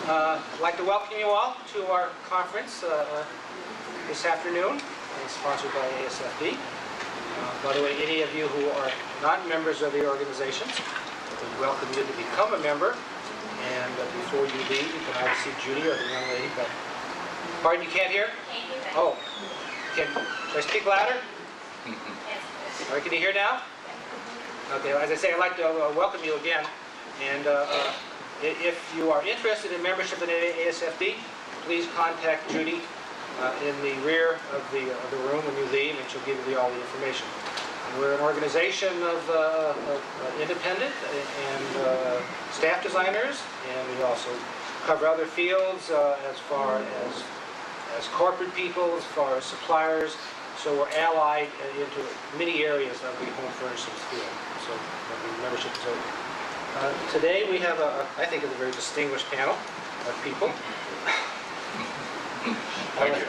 I'd like to welcome you all to our conference this afternoon. It's sponsored by ASFD. By the way, any of you who are not members of the organizations, we welcome you to become a member. And before you leave, you can either see Judy or the young lady. But pardon, you can't hear? Can't hear. Oh, should I speak louder? Yes. All right, can you hear now? Okay, well, as I say, I'd like to welcome you again. And if you are interested in membership in ASFD, please contact Judy in the rear of the room when you leave, and she'll give you all the information. We're an organization of independent and staff designers, and we also cover other fields as far as corporate people, as far as suppliers. So we're allied into many areas of the home furnishings field. So the membership is open. Today we have I think, a very distinguished panel of people. Thank you.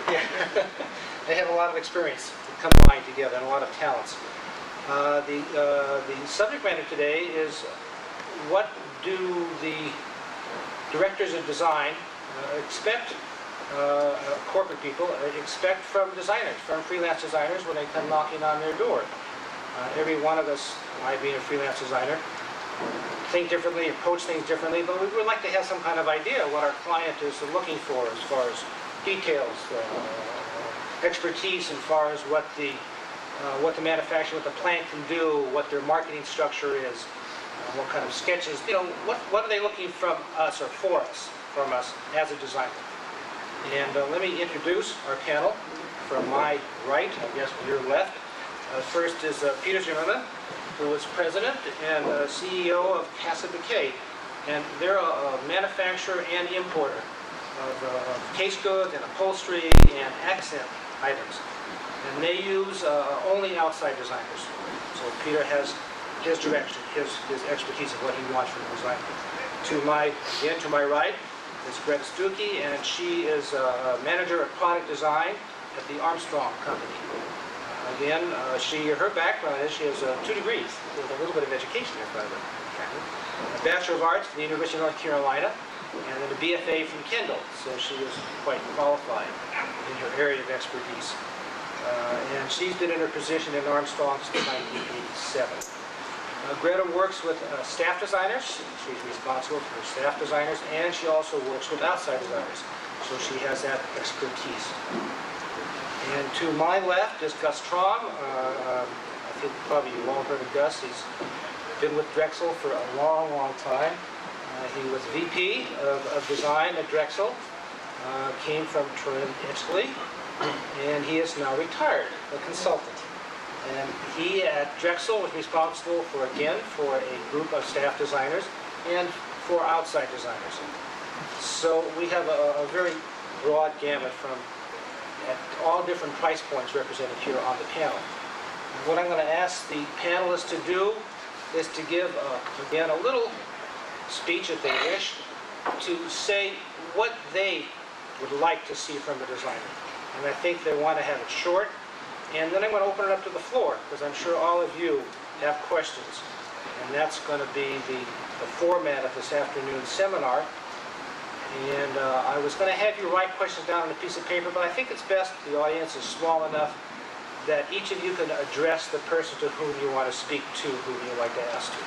They have a lot of experience combined together and a lot of talents. The subject matter today is what do the directors of design expect, corporate people expect from designers, from freelance designers when they come knocking on their door. Every one of us, I being a freelance designer, think differently, approach things differently, but we would like to have some kind of idea what our client is looking for as far as details, expertise as far as what the manufacturer, what the plant can do, what their marketing structure is, what kind of sketches, what are they looking from us or for us, from us as a designer. And let me introduce our panel. From my right, I guess your left. First is Peter Zimmerman, who is president and CEO of Casa Bouquet. And they're a manufacturer and importer of case goods and upholstery and accent items. And they use only outside designers. So Peter has his direction, his expertise of what he wants from the designer. To my right is Greta Stuckey, and she is a manager of product design at the Armstrong Company. Again, her background is she has 2 degrees with a little bit of education in front of her. A Bachelor of Arts from the University of North Carolina, and then a BFA from Kendall. So she is quite qualified in her area of expertise. And she's been in her position in Armstrong since 1987. Greta works with staff designers. She's responsible for staff designers, and she also works with outside designers. So she has that expertise. And to my left is Gus Traum. I think probably you all heard of Gus. He's been with Drexel for a long, long time. He was VP of design at Drexel. Came from Turin, Italy. And he is now retired, a consultant. And he at Drexel was responsible for a group of staff designers and for outside designers. So we have a very broad gamut at all different price points represented here on the panel. And what I'm going to ask the panelists to do is to give, again, a little speech, if they wish, to say what they would like to see from a designer. And I think they want to have it short. And then I'm going to open it up to the floor, because I'm sure all of you have questions. And that's going to be the format of this afternoon's seminar. And I was going to have you write questions down on a piece of paper, but I think it's best, the audience is small enough, that each of you can address the person to whom you want to speak to, whom you'd like to ask to.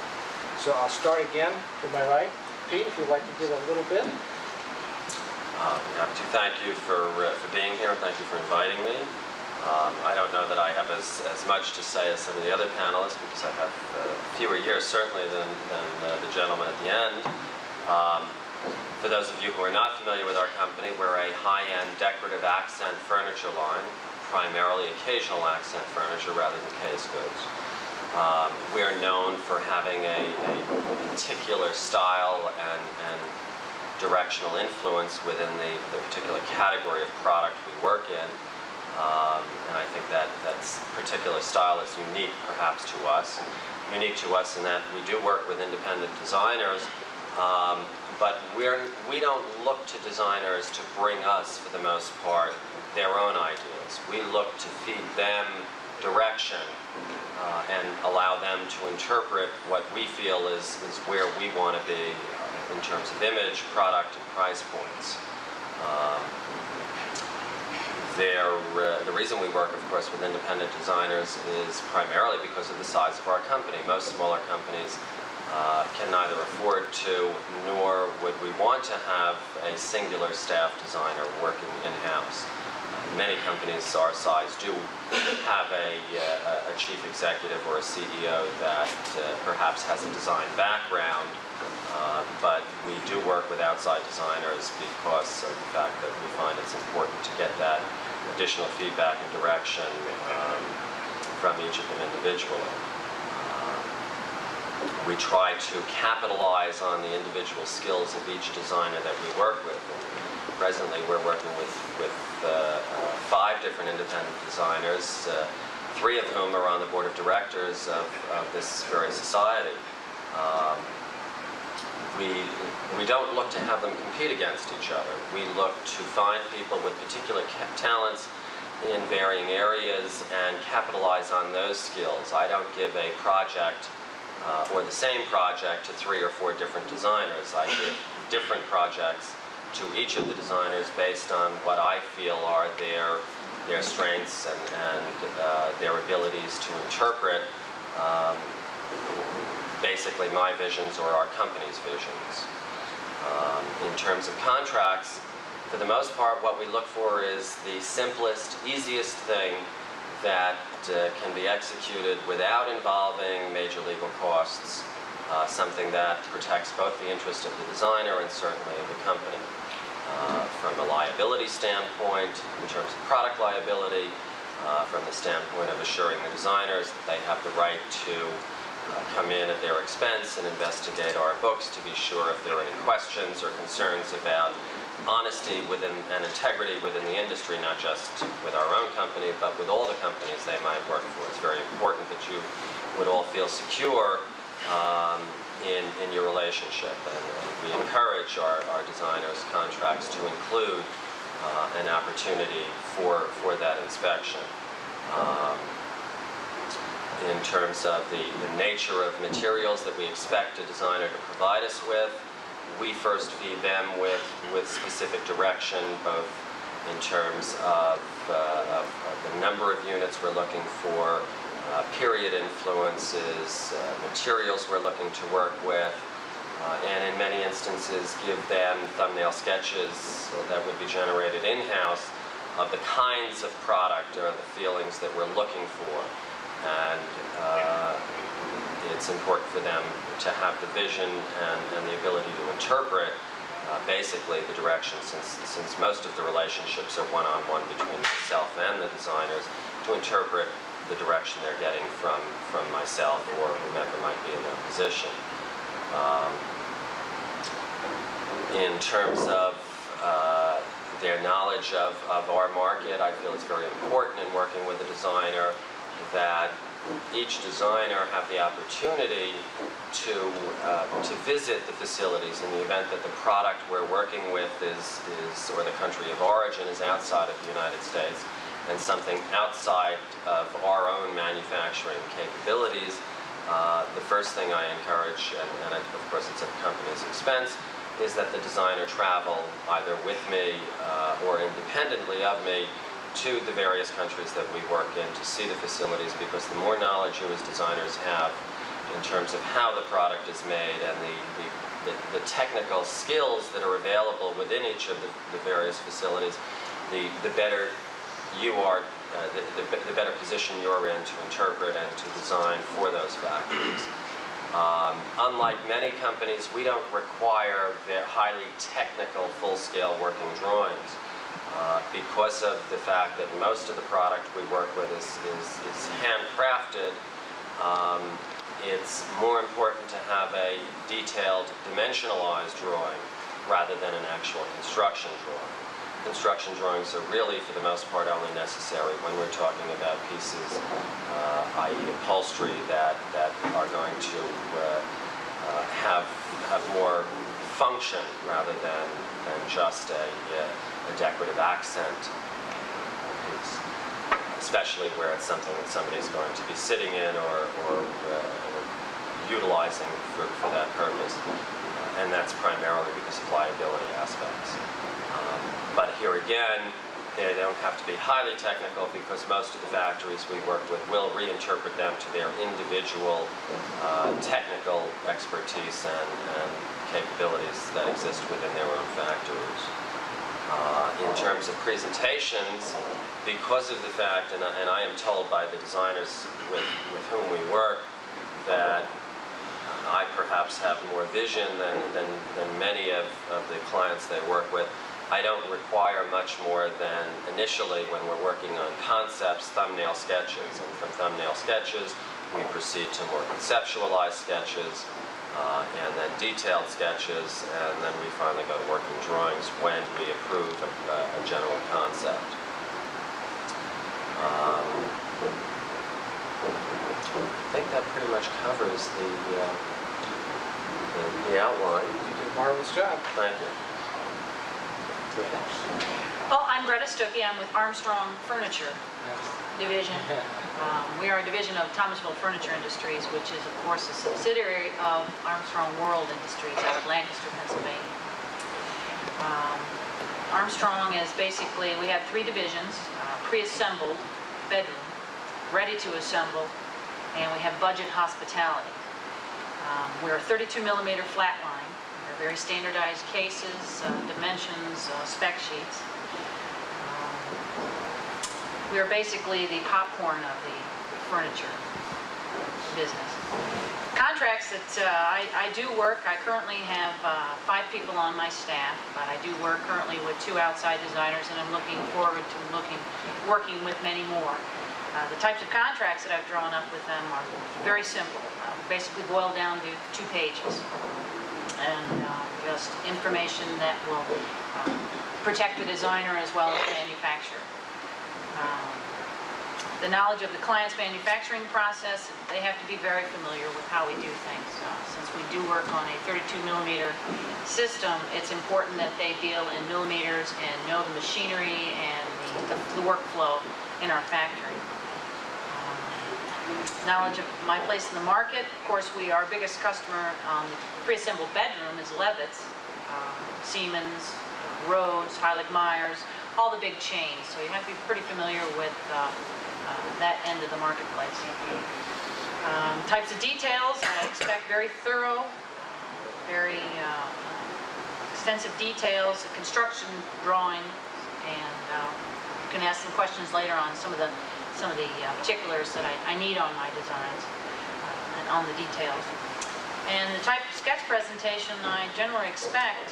So I'll start again to my right. Pete, if you'd like to give a little bit. I'd like to thank you for being here, and thank you for inviting me. I don't know that I have as much to say as some of the other panelists, because I have fewer years, certainly, than the gentleman at the end. For those of you who are not familiar with our company, we're a high-end decorative accent furniture line, primarily occasional accent furniture rather than case goods. We are known for having a particular style and directional influence within the particular category of product we work in. And I think that particular style is unique, perhaps, to us. Unique to us in that we do work with independent designers, but we don't look to designers to bring us, for the most part, their own ideas. We look to feed them direction and allow them to interpret what we feel is where we want to be in terms of image, product, and price points. The reason we work, of course, with independent designers is primarily because of the size of our company. Most smaller companies can neither afford to, nor would we want to have a singular staff designer working in-house. Many companies our size do have a chief executive or a CEO that perhaps has a design background, but we do work with outside designers because of the fact that we find it's important to get that additional feedback and direction from each of them individually. We try to capitalize on the individual skills of each designer that we work with. Presently, we're working with 5 different independent designers, 3 of whom are on the board of directors of this very society. We don't look to have them compete against each other. We look to find people with particular talents in varying areas and capitalize on those skills. I don't give a project or the same project to 3 or 4 different designers. I give different projects to each of the designers based on what I feel are their strengths and their abilities to interpret basically my visions or our company's visions. In terms of contracts, for the most part, what we look for is the simplest, easiest thing that can be executed without involving major legal costs, something that protects both the interest of the designer and certainly of the company. From a liability standpoint, in terms of product liability, from the standpoint of assuring the designers that they have the right to come in at their expense and investigate our books to be sure if there are any questions or concerns about honesty within and integrity within the industry, not just with our own company, but with all the companies they might work for. It's very important that you would all feel secure in your relationship, and we encourage our designers' contracts to include an opportunity for that inspection. In terms of the nature of materials that we expect a designer to provide us with, we first feed them with specific direction, both in terms of the number of units we're looking for, period influences, materials we're looking to work with, and in many instances give them thumbnail sketches that would be generated in-house of the kinds of product or the feelings that we're looking for. And it's important for them to have the vision and the ability to interpret basically the direction, since most of the relationships are one-on-one between myself and the designers, to interpret the direction they're getting from myself or whomever might be in their position. In terms of their knowledge of our market, I feel it's very important in working with a designer that each designer have the opportunity to visit the facilities in the event that the product we're working with is or the country of origin is outside of the United States, and something outside of our own manufacturing capabilities. The first thing I encourage, and of course it's at the company's expense, is that the designer travel either with me or independently of me to the various countries that we work in to see the facilities, because the more knowledge you as designers have in terms of how the product is made and the technical skills that are available within each of the various facilities, the better you are, the better position you're in to interpret and to design for those factories. Unlike many companies, we don't require their highly technical, full-scale working drawings. Because of the fact that most of the product we work with is handcrafted, it's more important to have a detailed, dimensionalized drawing rather than an actual construction drawing. Construction drawings are really, for the most part, only necessary when we're talking about pieces, i.e. upholstery, that are going to have more function rather than just a decorative accent piece. especially where it's something that somebody's going to be sitting in or utilizing for that purpose. And that's primarily because of liability aspects. But here again, they don't have to be highly technical because most of the factories we work with will reinterpret them to their individual technical expertise and capabilities that exist within their own factories. In terms of presentations, because of the fact, and I am told by the designers with whom we work, that I perhaps have more vision than many of the clients they work with. I don't require much more than initially when we're working on concepts, thumbnail sketches, and from thumbnail sketches we proceed to more conceptualized sketches and then detailed sketches, and then we finally go to working drawings when we approve a general concept. I think that pretty much covers the outline. You did a marvelous job. Thank you. Well, I'm Greta Stuckey. I'm with Armstrong Furniture division. We are a division of Thomasville Furniture Industries, which is, of course, a subsidiary of Armstrong World Industries out of Lancaster, Pennsylvania. Armstrong is basically, we have three divisions: pre-assembled bedroom, ready to assemble, and we have budget hospitality. We're a 32 millimeter flat line. Very standardized cases, dimensions, spec sheets. We are basically the popcorn of the furniture business. Contracts that I do work, I currently have 5 people on my staff, but I do work currently with 2 outside designers, and I'm looking forward to working with many more. The types of contracts that I've drawn up with them are very simple, basically boil down to 2 pages. And just information that will protect the designer as well as the manufacturer. The knowledge of the client's manufacturing process, they have to be very familiar with how we do things. Since we do work on a 32 millimeter system, it's important that they deal in millimeters and know the machinery and the workflow in our factory. Knowledge of my place in the market. Of course, our biggest customer on the pre-assembled bedroom is Levitt's, Siemens, Rhodes, Heilig-Myers, all the big chains. So you have to be pretty familiar with that end of the marketplace. Types of details, I expect very thorough, very extensive details, construction drawing, and you can ask some questions later on some of the particulars that I need on my designs and on the details. And the type of sketch presentation I generally expect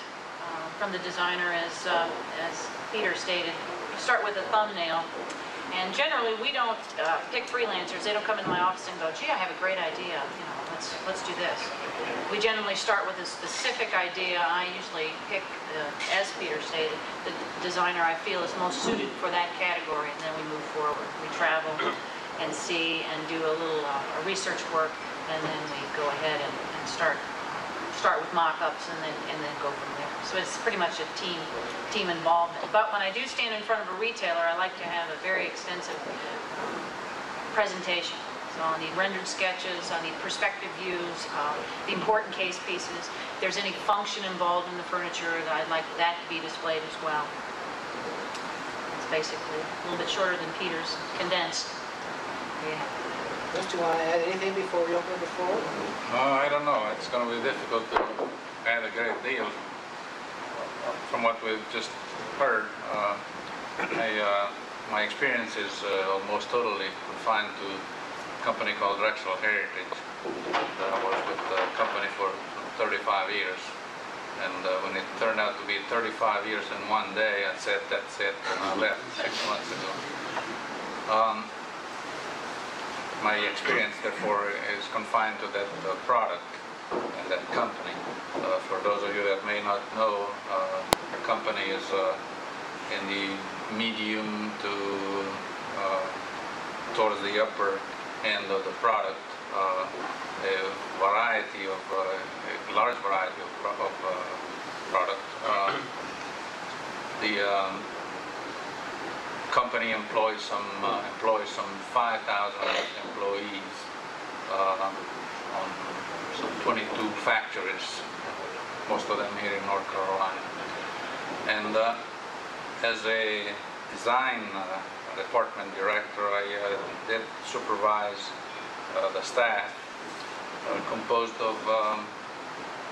from the designer is, as Peter stated, you start with a thumbnail. And generally, we don't pick freelancers. They don't come into my office and go, "Gee, I have a great idea. Let's do this." We generally start with a specific idea. I usually pick, as Peter stated, the designer I feel is most suited for that category, and then we move forward. We travel and see and do a little research work, and then we go ahead and start with mock-ups and then go from there. So it's pretty much a team involvement. But when I do stand in front of a retailer, I like to have a very extensive presentation. So I'll need rendered sketches, I'll need perspective views, the important case pieces. If there's any function involved in the furniture, I'd like that to be displayed as well. It's basically a little bit shorter than Peter's, condensed. Yeah. Chris, do you want to add anything before we open the floor? I don't know. It's going to be difficult to add a great deal from what we've just heard. My experience is almost totally confined to a company called Directional Heritage. I was with the company for 35 years. And when it turned out to be 35 years in one day, I said, that's it, and I left 6 months ago. My experience, therefore, is confined to that product and that company. For those of you that may not know, the company is in the medium to towards the upper end of the product, a large variety of product. company employs some 5,000 employees on some 22 factories, most of them here in North Carolina. And as a design department director, I did supervise the staff, composed of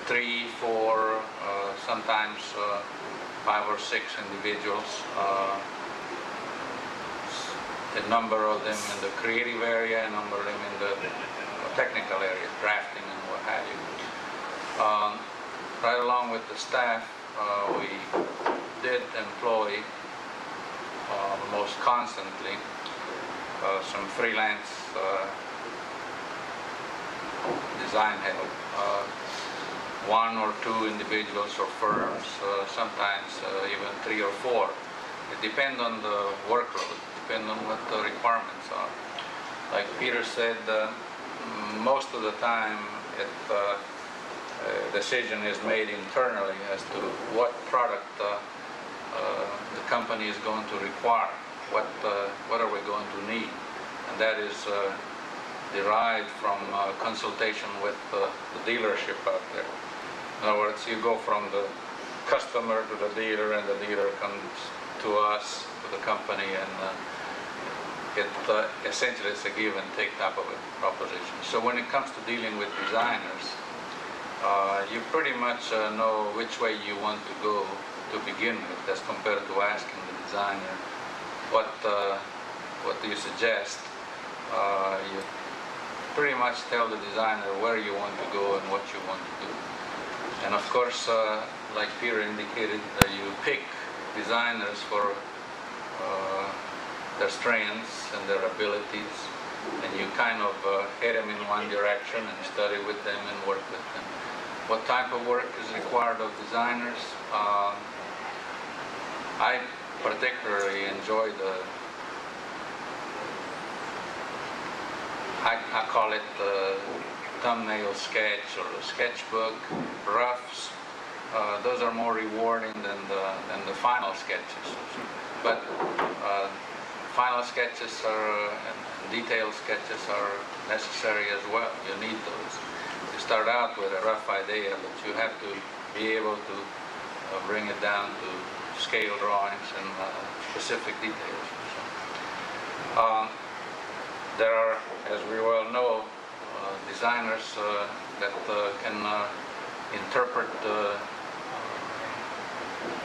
3, 4, sometimes 5 or 6 individuals. A number of them in the creative area, a number of them in the technical area, drafting and what have you. Right along with the staff, we did employ most constantly some freelance design help. 1 or 2 individuals or firms, sometimes even 3 or 4. It depends on the workload, depends on what the requirements are. Like Peter said, most of the time a decision is made internally as to what product the company is going to require, what are we going to need, and that is derived from consultation with the dealership out there. In other words, you go from the customer to the dealer, and the dealer comes to us, to the company, and it essentially is a give and take type of a proposition. So when it comes to dealing with designers, you pretty much know which way you want to go to begin with, as compared to asking the designer what do you suggest. You pretty much tell the designer where you want to go and what you want to do. And of course, like Peter indicated, you pick designers for their strengths and their abilities, and you kind of head them in one direction and study with them and work with them. What type of work is required of designers? I particularly enjoy I call it the thumbnail sketch or the sketchbook, roughs. Those are more rewarding than the final sketches. But final sketches and detailed sketches are necessary as well. You need those. You start out with a rough idea, but you have to be able to bring it down to scale drawings and specific details. There are, as we well know, designers that can interpret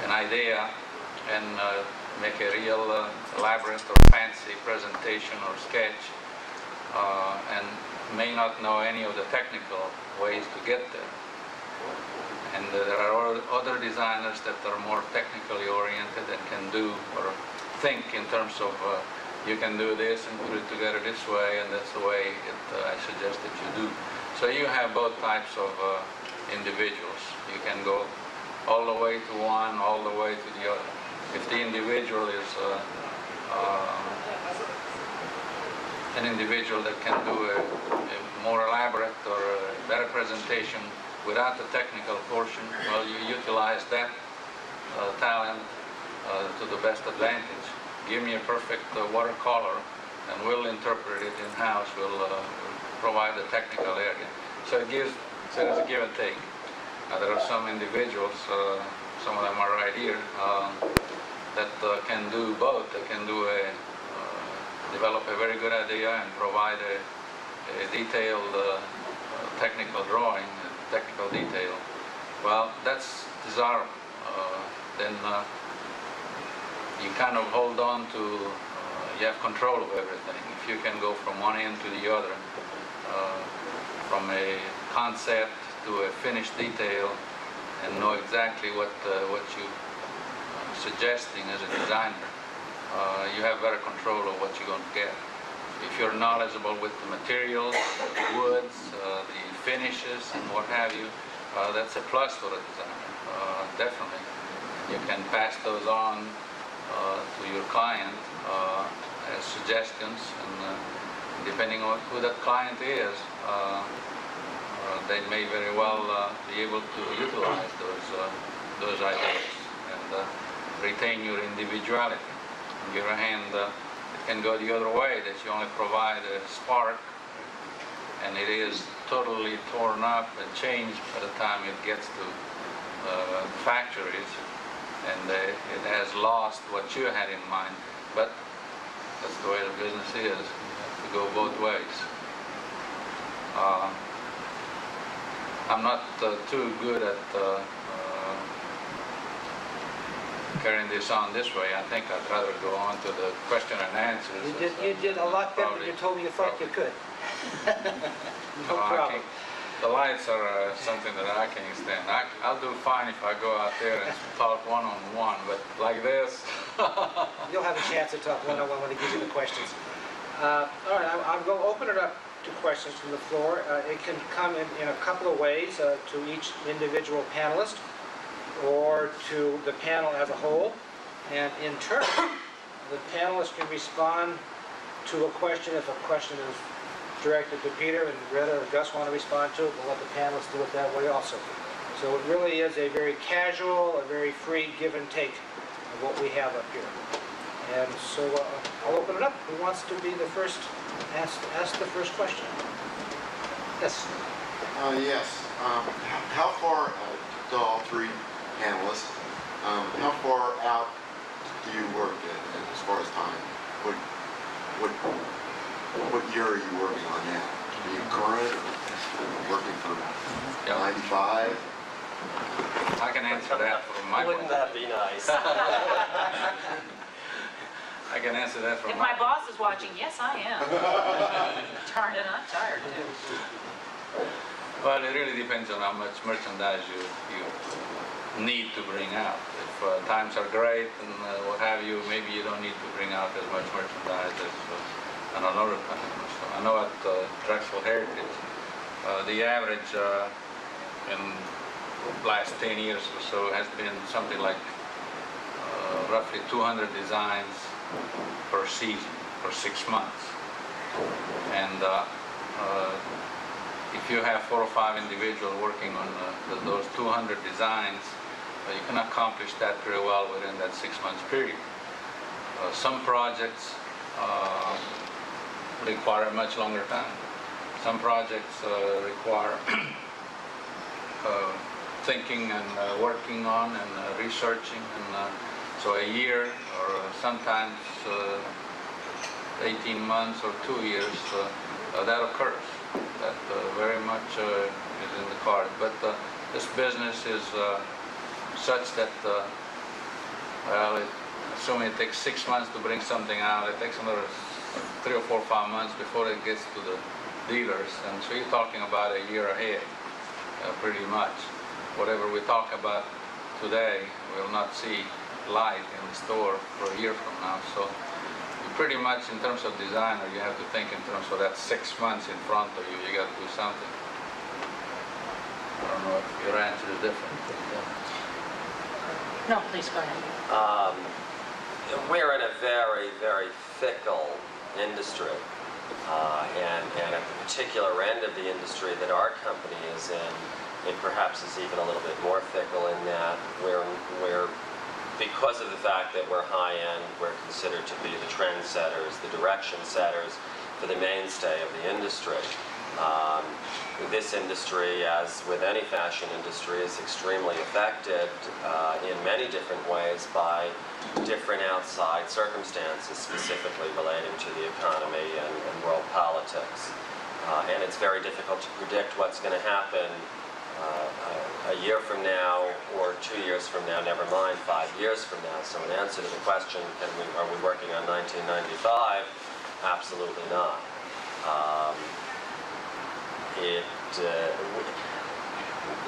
an idea and make a real elaborate or fancy presentation or sketch, and may not know any of the technical ways to get there. And there are other designers that are more technically oriented and can do or think in terms of you can do this and put it together this way, and that's the way I suggest that you do. So you have both types of individuals. You can go all the way to one, all the way to the other. If the individual is an individual that can do a more elaborate or a better presentation without the technical portion, well, you utilize that talent to the best advantage. Give me a perfect watercolor and we'll interpret it in-house. We'll provide the technical area. So there's a give and take. There are some individuals, some of them are right here, that can do both. They can do develop a very good idea and provide a detailed technical drawing, technical detail. Well, that's desirable. Then you kind of hold on to, you have control of everything. If you can go from one end to the other, from a concept to a finished detail, and know exactly what you're suggesting as a designer, you have better control of what you're going to get. If you're knowledgeable with the materials, the woods, the finishes, and what have you, that's a plus for a designer, definitely. You can pass those on to your client as suggestions, and depending on who that client is, they may very well be able to utilize those ideas and retain your individuality. On the other hand, it can go the other way, that you only provide a spark, and it is totally torn up and changed by the time it gets to factories, and it has lost what you had in mind. But that's the way the business is. You have to go both ways. I'm not too good at carrying this on this way. I think I'd rather go on to the question and answers. You did a lot better than you told me you thought you could. No problem. The lights are something that I can't stand. I'll do fine if I go out there and talk one-on-one, but like this... You'll have a chance to talk one-on-one when he gives you the questions. All right, I'm going to open it up to questions from the floor. It can come in a couple of ways, to each individual panelist or to the panel as a whole. And in turn, the panelists can respond to a question if a question is directed to Peter and Greta or Gus want to respond to it. We'll let the panelists do it that way also. So it really is a very casual, a very free give and take of what we have up here. And so I'll open it up. Who wants to be the first, ask the first question? Yes. Yes. How far, to all three panelists, how far out do you work as far as time? What year are you working on now? Are you current? Working for 95? I can answer that from my Wouldn't that be nice? I can answer that from If my boss is watching, yes, I am. Darn it, I'm tired too. Well, it really depends on how much merchandise you need to bring out. If times are great and what have you, maybe you don't need to bring out as much merchandise as on another time. So I know at Directional Heritage, the average in the last 10 years or so has been something like roughly 200 designs per season, for 6 months. And if you have 4 or 5 individuals working on those 200 designs, you can accomplish that very well within that 6 months period. Some projects require a much longer time. Some projects require thinking and working on and researching, and so a year or sometimes 18 months or 2 years, that occurs. That very much is in the card. But this business is such that, well, assuming it takes 6 months to bring something out, it takes another 3 or 4 or 5 months before it gets to the dealers, and so you're talking about a year ahead, pretty much. Whatever we talk about today will not see light in the store for a year from now. So you pretty much, in terms of designer, you have to think in terms of that 6 months in front of you. You got to do something. I don't know if your answer is different. No, please go ahead. We're in a very, very fickle industry. And at the particular end of the industry that our company is in, it perhaps is even a little bit more fickle in that we're because of the fact that we're high-end, we're considered to be the trendsetters, the direction setters for the mainstay of the industry. This industry, as with any fashion industry, is extremely affected in many different ways by different outside circumstances, specifically relating to the economy and world politics. And it's very difficult to predict what's going to happen a year from now or 2 years from now, never mind 5 years from now. So in answer to the question, are we working on 1995? Absolutely not.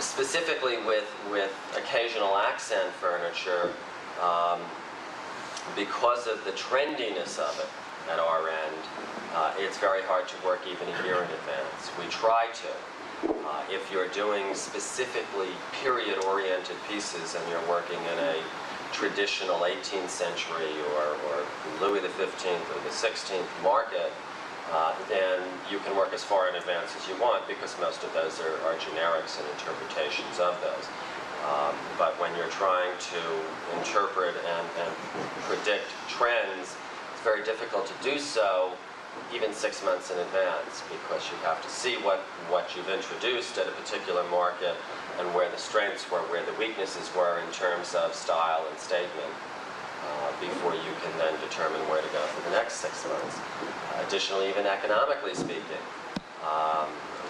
Specifically with occasional accent furniture, because of the trendiness of it at our end, it's very hard to work even a year in advance. We try to. If you're doing specifically period-oriented pieces and you're working in a traditional 18th century or Louis XV or the 16th market, then you can work as far in advance as you want because most of those are generics and interpretations of those. But when you're trying to interpret and predict trends, it's very difficult to do so even 6 months in advance, because you have to see what you've introduced at a particular market and where the strengths were, where the weaknesses were in terms of style and statement, before you can then determine where to go for the next 6 months. Additionally, even economically speaking,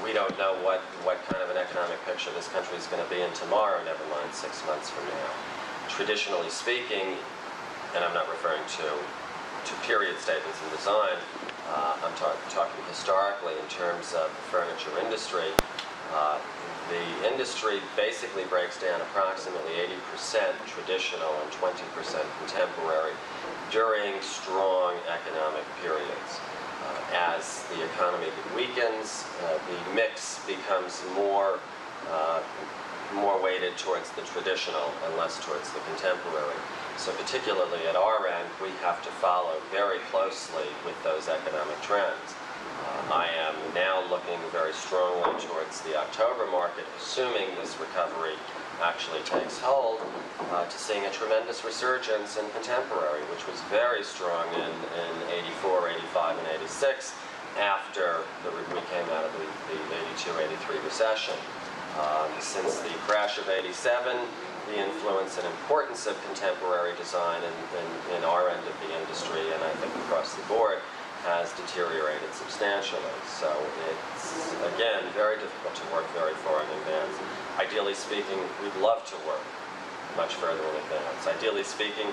we don't know what kind of an economic picture this country is going to be in tomorrow, never mind 6 months from now. Traditionally speaking, and I'm not referring to period statements in design, I'm talking historically in terms of the furniture industry. The industry basically breaks down approximately 80% traditional and 20% contemporary during strong economic periods. As the economy weakens, the mix becomes more weighted towards the traditional and less towards the contemporary. So particularly at our end, we have to follow very closely with those economic trends. I am now looking very strongly towards the October market, assuming this recovery actually takes hold, to seeing a tremendous resurgence in contemporary, which was very strong in 84, 85, and 86 after we came out of the 82, 83 recession. Since the crash of 87, the influence and importance of contemporary design in our end of the industry, and I think across the board, has deteriorated substantially. So it's, again, very difficult to work very far in advance. Ideally speaking, we'd love to work much further in advance. Ideally speaking,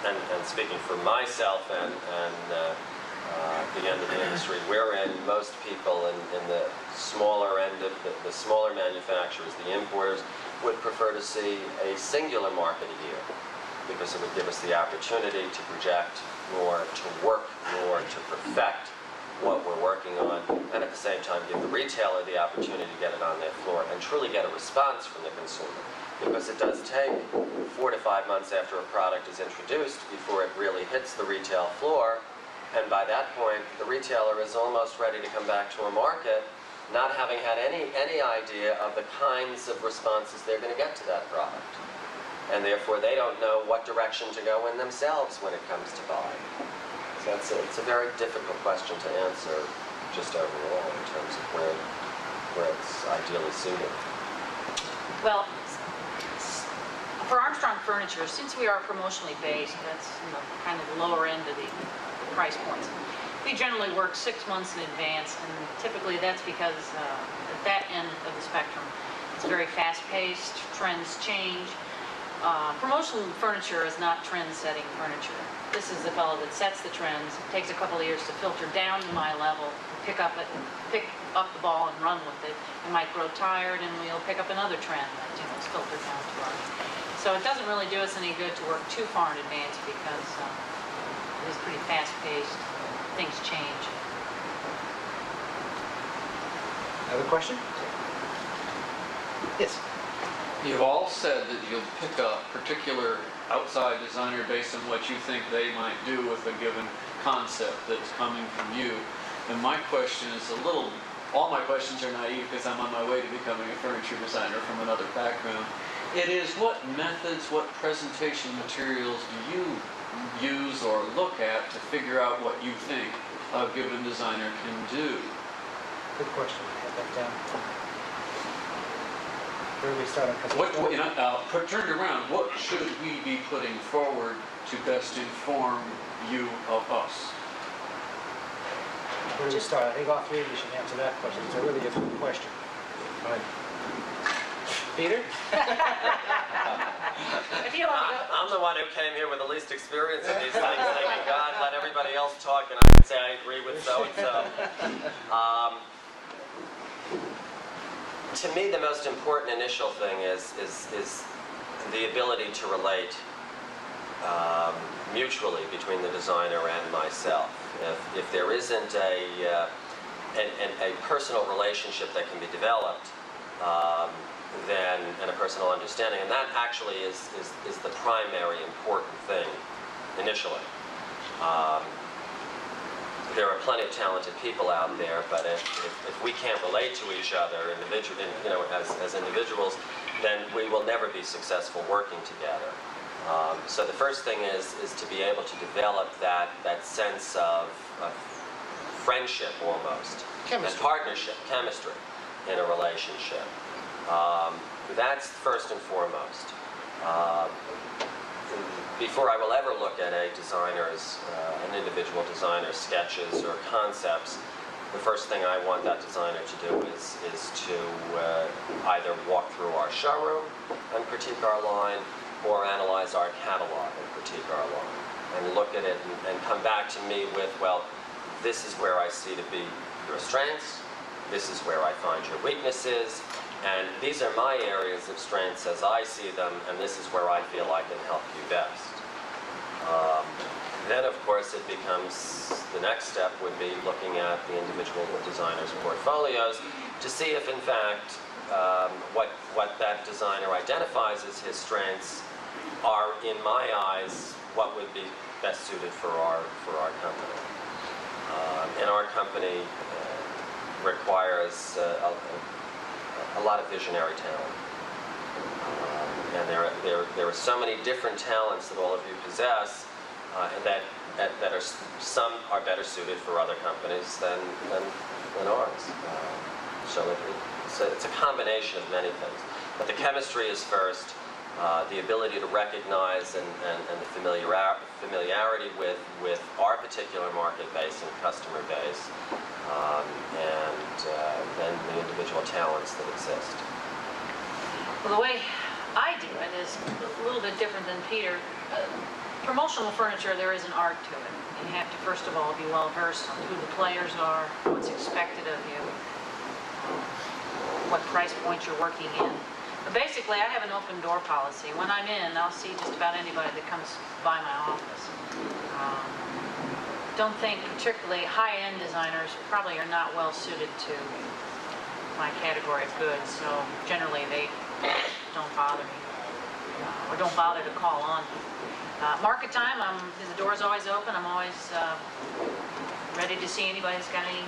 and speaking for myself and the end of the industry we're in, most people in the smaller end of the smaller manufacturers, the importers, would prefer to see a singular market a year, because it would give us the opportunity to project more, to work more, to perfect what we're working on, and at the same time give the retailer the opportunity to get it on their floor and truly get a response from the consumer. Because it does take 4 to 5 months after a product is introduced before it really hits the retail floor, and by that point, the retailer is almost ready to come back to a market, not having had any idea of the kinds of responses they're going to get to that product. And therefore, they don't know what direction to go in themselves when it comes to buying. So it's a very difficult question to answer just overall in terms of where it's ideally suited. Well, for Armstrong Furniture, since we are promotionally based, that's kind of the lower end of the price points. We generally work 6 months in advance, and typically that's because at that end of the spectrum, it's very fast-paced, trends change. Promotional furniture is not trend-setting furniture. This is the fellow that sets the trends. It takes a couple of years to filter down to my level, pick up the ball and run with it. We might grow tired, and we'll pick up another trend that is filtered down to us. So it doesn't really do us any good to work too far in advance, because it is pretty fast-paced. Things change. Another question? Yes. You've all said that you'll pick a particular outside designer based on what you think they might do with a given concept that's coming from you. And my question is all my questions are naive because I'm on my way to becoming a furniture designer from another background. It is, what methods, what presentation materials do you use or look at to figure out what you think a given designer can do? Good question. Have that down. Where do we start? Turned around, what should we be putting forward to best inform you of us? Where do we start? I think all three of you should answer that question. It's a really difficult question. Go ahead. Peter? I'm the one who came here with the least experience in these things, thinking, God, let everybody else talk, and I can say I agree with so-and-so. To me, the most important initial thing is the ability to relate mutually between the designer and myself. If there isn't a personal relationship that can be developed, and a personal understanding, and that actually is the primary important thing initially. there are plenty of talented people out there, but if we can't relate to each other as individuals, then we will never be successful working together. So the first thing is to be able to develop that sense of friendship almost, Chemistry. and partnership, chemistry in a relationship. That's first and foremost. Before I will ever look at an individual designer's sketches or concepts, the first thing I want that designer to do is to either walk through our showroom and critique our line, or analyze our catalog and critique our line, and look at it and come back to me with, well, this is where I see to be your strengths, this is where I find your weaknesses, and these are my areas of strengths as I see them, and this is where I feel I can help you best. Then, of course, it becomes, the next step would be looking at the individual designers' portfolios to see if, in fact, what that designer identifies as his strengths are, in my eyes, what would be best suited for our company. And our company requires a lot of visionary talent. And there are so many different talents that all of you possess, that are, some are better suited for other companies than ours. So it's a combination of many things. But the chemistry is first, the ability to recognize and the familiarity with our particular market base and customer base, and then the individual talents that exist. Well, the way I do it is a little bit different than Peter. Promotional furniture, there is an art to it. You have to, first of all, be well versed on who the players are, what's expected of you, what price point you're working in. But basically, I have an open door policy. When I'm in, I'll see just about anybody that comes by my office. Don't think particularly high-end designers probably are not well suited to my category of goods, so generally they don't bother me, or don't bother to call on me. Market time, the door's always open. I'm always ready to see anybody who's got any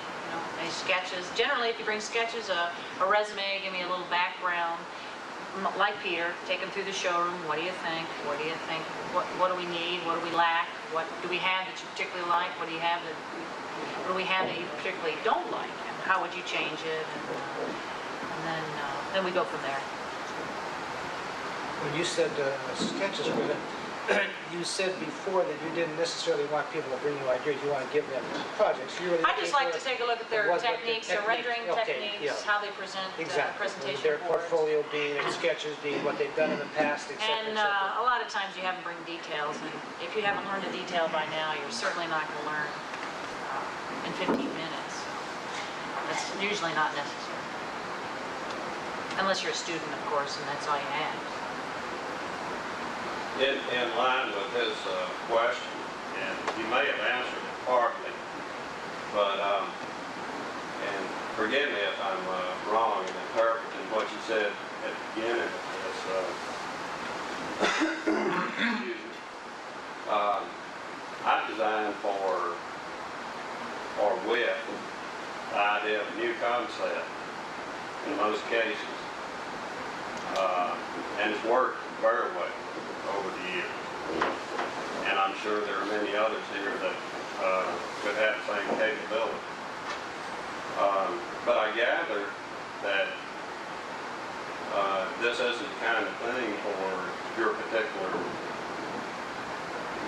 sketches. Generally, if you bring sketches, a resume, give me a little background. Like Peter, take them through the showroom. What do you think? What do you think? What do we need? What do we lack? What do we have that you particularly like? What do we have that you particularly don't like? And how would you change it? And then we go from there. When you said sketches, you said before that you didn't necessarily want people to bring you ideas, you want to give them projects. I just like to take a look at their techniques, their rendering techniques, how they present presentation their boards. portfolio being, and sketches being, what they've done in the past, etc. And a lot of times you haven't bring details, and if you haven't learned a detail by now, you're certainly not going to learn in 15 minutes. That's usually not necessary. Unless you're a student, of course, and that's all you have. In line with his question, and you may have answered it partly, but, and forgive me if I'm wrong in interpreting what you said at the beginning of this, excuse me. I designed for, or with, the idea of a new concept in most cases, and it's worked very well over the years. And I'm sure there are many others here that could have the same capability. But I gather that this isn't the kind of thing for your particular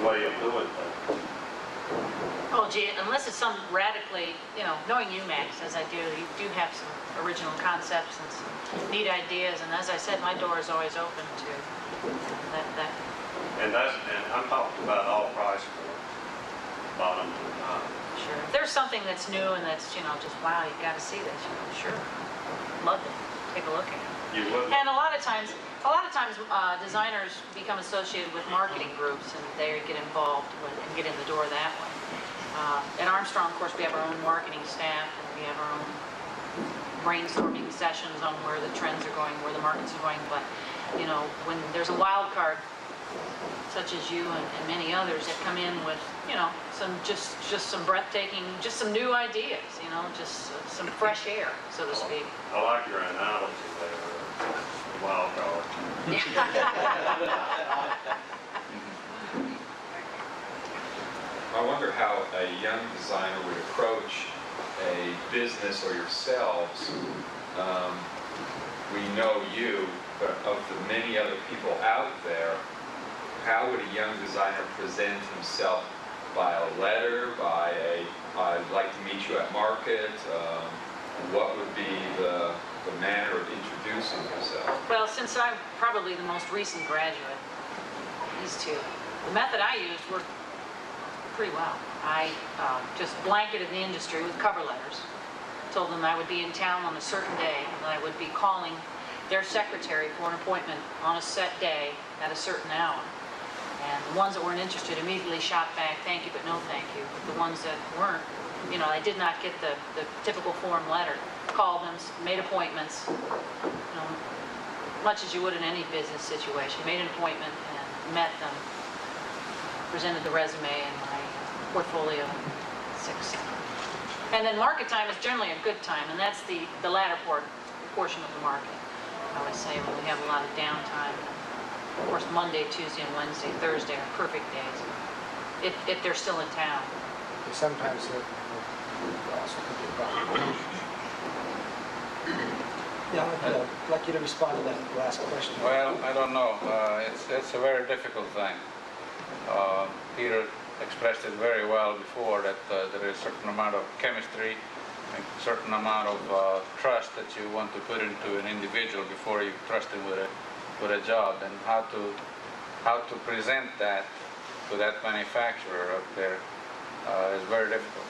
way of doing things. Oh, gee, unless it's some radically, knowing you, Max, as I do, you do have some original concepts and some neat ideas. And as I said, my door is always open to that. And I'm talking about all price points, bottom to top. Sure. If there's something that's new and that's, just, wow, you've got to see this, sure. Love to take a look at it. You would. And a lot of times, designers become associated with marketing groups, and they get involved and get in the door that way. At Armstrong, of course, we have our own marketing staff, and we have our own brainstorming sessions on where the trends are going, where the markets are going. But when there's a wild card such as you and many others that come in with, you know, just some breathtaking, just some new ideas, you know, just some fresh air, so to speak. I like your analogy there, wild card. I wonder how a young designer would approach a business or yourselves. We know you, but of the many other people out there, how would a young designer present himself? By a letter, by a, I'd like to meet you at market? What would be the manner of introducing yourself? Well, since I'm probably the most recent graduate, these two, the method I used worked pretty well. I just blanketed the industry with cover letters, told them I would be in town on a certain day, and I would be calling their secretary for an appointment on a set day at a certain hour. And the ones that weren't interested immediately shot back, thank you, but no thank you. But the ones that weren't, you know, I did not get the typical form letter. Called them, made appointments, you know, much as you would in any business situation. Made an appointment and met them, presented the resume and my portfolio, 6. And then market time is generally a good time, and that's the latter portion of the market. I would say when we have a lot of downtime. Of course, Monday, Tuesday, and Wednesday, Thursday are perfect days, if they're still in town. Sometimes it also could be a problem. Yeah, I'd like you to respond to that last question. Well, I don't know. It's a very difficult thing. Peter expressed it very well before that there is a certain amount of chemistry, a certain amount of trust that you want to put into an individual before you trust him with a job, and how to present that to that manufacturer up there is very difficult.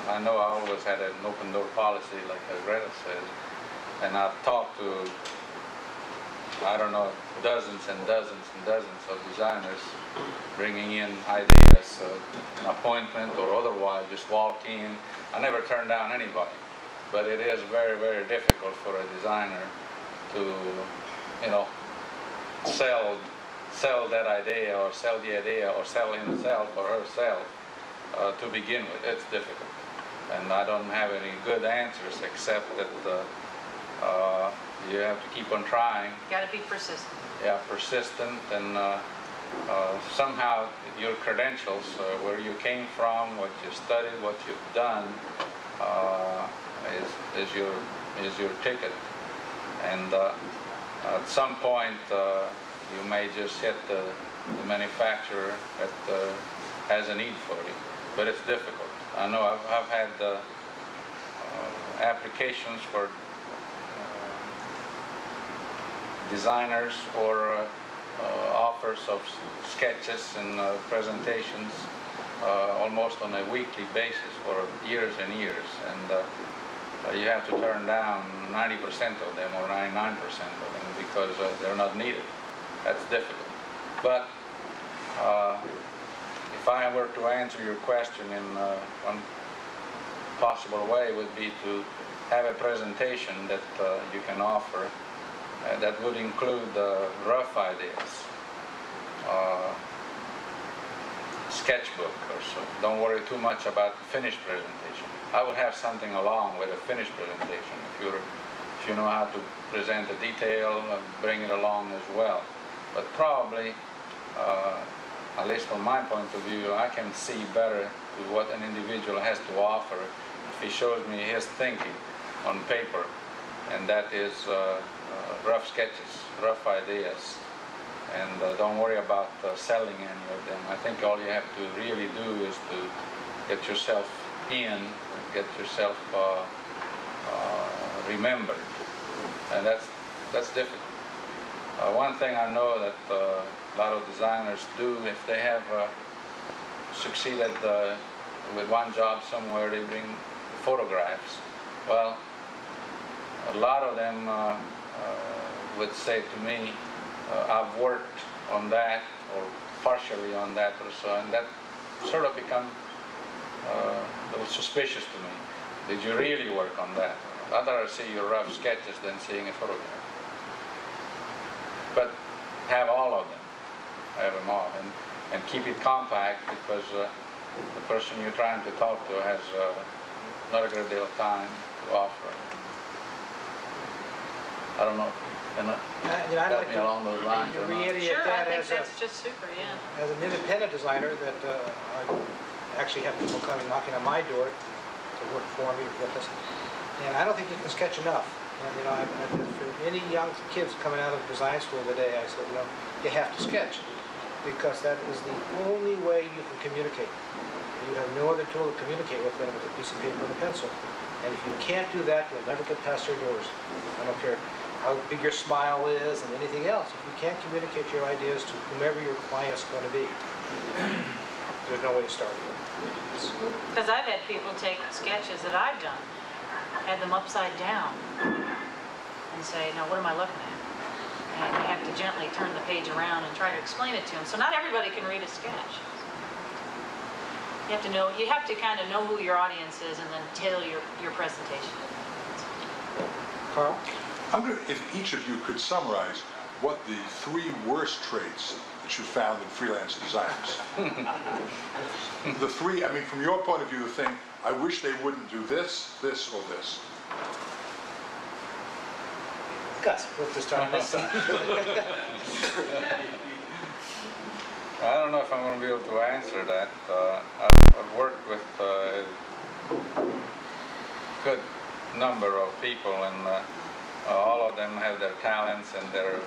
I know I always had an open door policy, like Greta says, and I've talked to, I don't know, dozens and dozens and dozens of designers bringing in ideas, an appointment or otherwise, just walk in. I never turn down anybody, but it is very, very difficult for a designer to, you know, sell that idea or sell the idea or sell himself or herself to begin with. It's difficult, and I don't have any good answers except that you have to keep on trying. You got to be persistent. Yeah, persistent, and somehow your credentials, where you came from, what you studied, what you've done, is your ticket. And at some point, you may just hit the manufacturer that has a need for you, but it's difficult. I know I've had applications for designers or offers of sketches and presentations almost on a weekly basis for years and years, and you have to turn down 90% of them or 99% of them because they're not needed. That's difficult. But if I were to answer your question in one possible way, would be to have a presentation that you can offer that would include rough ideas, sketchbook or so. Don't worry too much about the finished presentation. I would have something along with a finished presentation. If you know how to present a detail, bring it along as well. But probably, at least from my point of view, I can see better what an individual has to offer if he shows me his thinking on paper, and that is rough sketches, rough ideas, and don't worry about selling any of them. I think all you have to really do is to get yourself in, get yourself remembered, and that's difficult. One thing I know that a lot of designers do, if they have succeeded with one job somewhere, they bring photographs. Well, a lot of them would say to me, I've worked on that or partially on that or so, and that sort of become a little suspicious to me. Did you really work on that? I'd rather see your rough sketches than seeing a photograph. But have all of them. have them all, and keep it compact because the person you're trying to talk to has not a great deal of time to offer. I don't know. And I'd help like me along those lines or not. reiterate Sure, I that think as that's just super, yeah. as an independent designer that I actually have people coming knocking on my door to work for me with us. And I don't think you can sketch enough. And, for any young kids coming out of design school today, I said, you have to sketch because that is the only way you can communicate. You have no other tool to communicate with than with a piece of paper and a pencil. And if you can't do that, you'll never get past their doors. I don't care how big your smile is and anything else. If you can't communicate your ideas to whomever your client's going to be, there's no way to start. Because I've had people take sketches that I've done, had them upside down, and say, now what am I looking at? And you have to gently turn the page around and try to explain it to them. So not everybody can read a sketch. You have to kind of know who your audience is and then tailor your presentation. Carl? If each of you could summarize what the 3 worst traits that you found in freelance designers. The 3, from your point of view, the thing, I wish they wouldn't do this, this, or this. Gus, we'll just start on this side. I don't know if I'm going to be able to answer that. I've worked with a good number of people, and all of them have their talents and their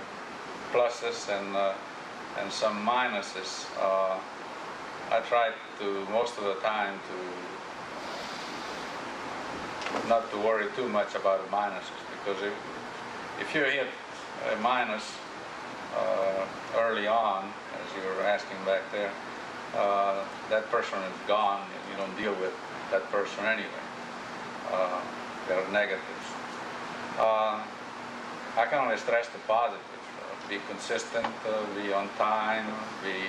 pluses and some minuses. I try to, most of the time, not to worry too much about the minuses, because if you hit a minus early on, as you were asking back there, that person is gone. You don't deal with that person anyway. There are negatives. I can only stress the positive. Be consistent, be on time, be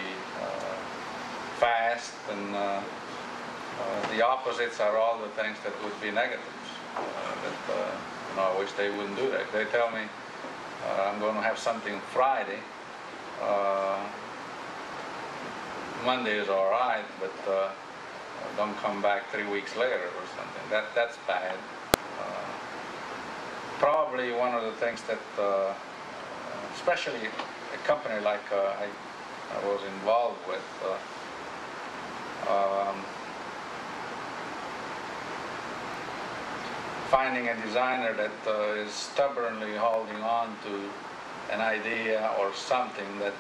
fast, and the opposites are all the things that would be negatives. I wish they wouldn't do that. They tell me I'm going to have something Friday. Monday is all right, but don't come back 3 weeks later or something. That's bad. Probably one of the things that, especially a company like I was involved with, finding a designer that is stubbornly holding on to an idea or something that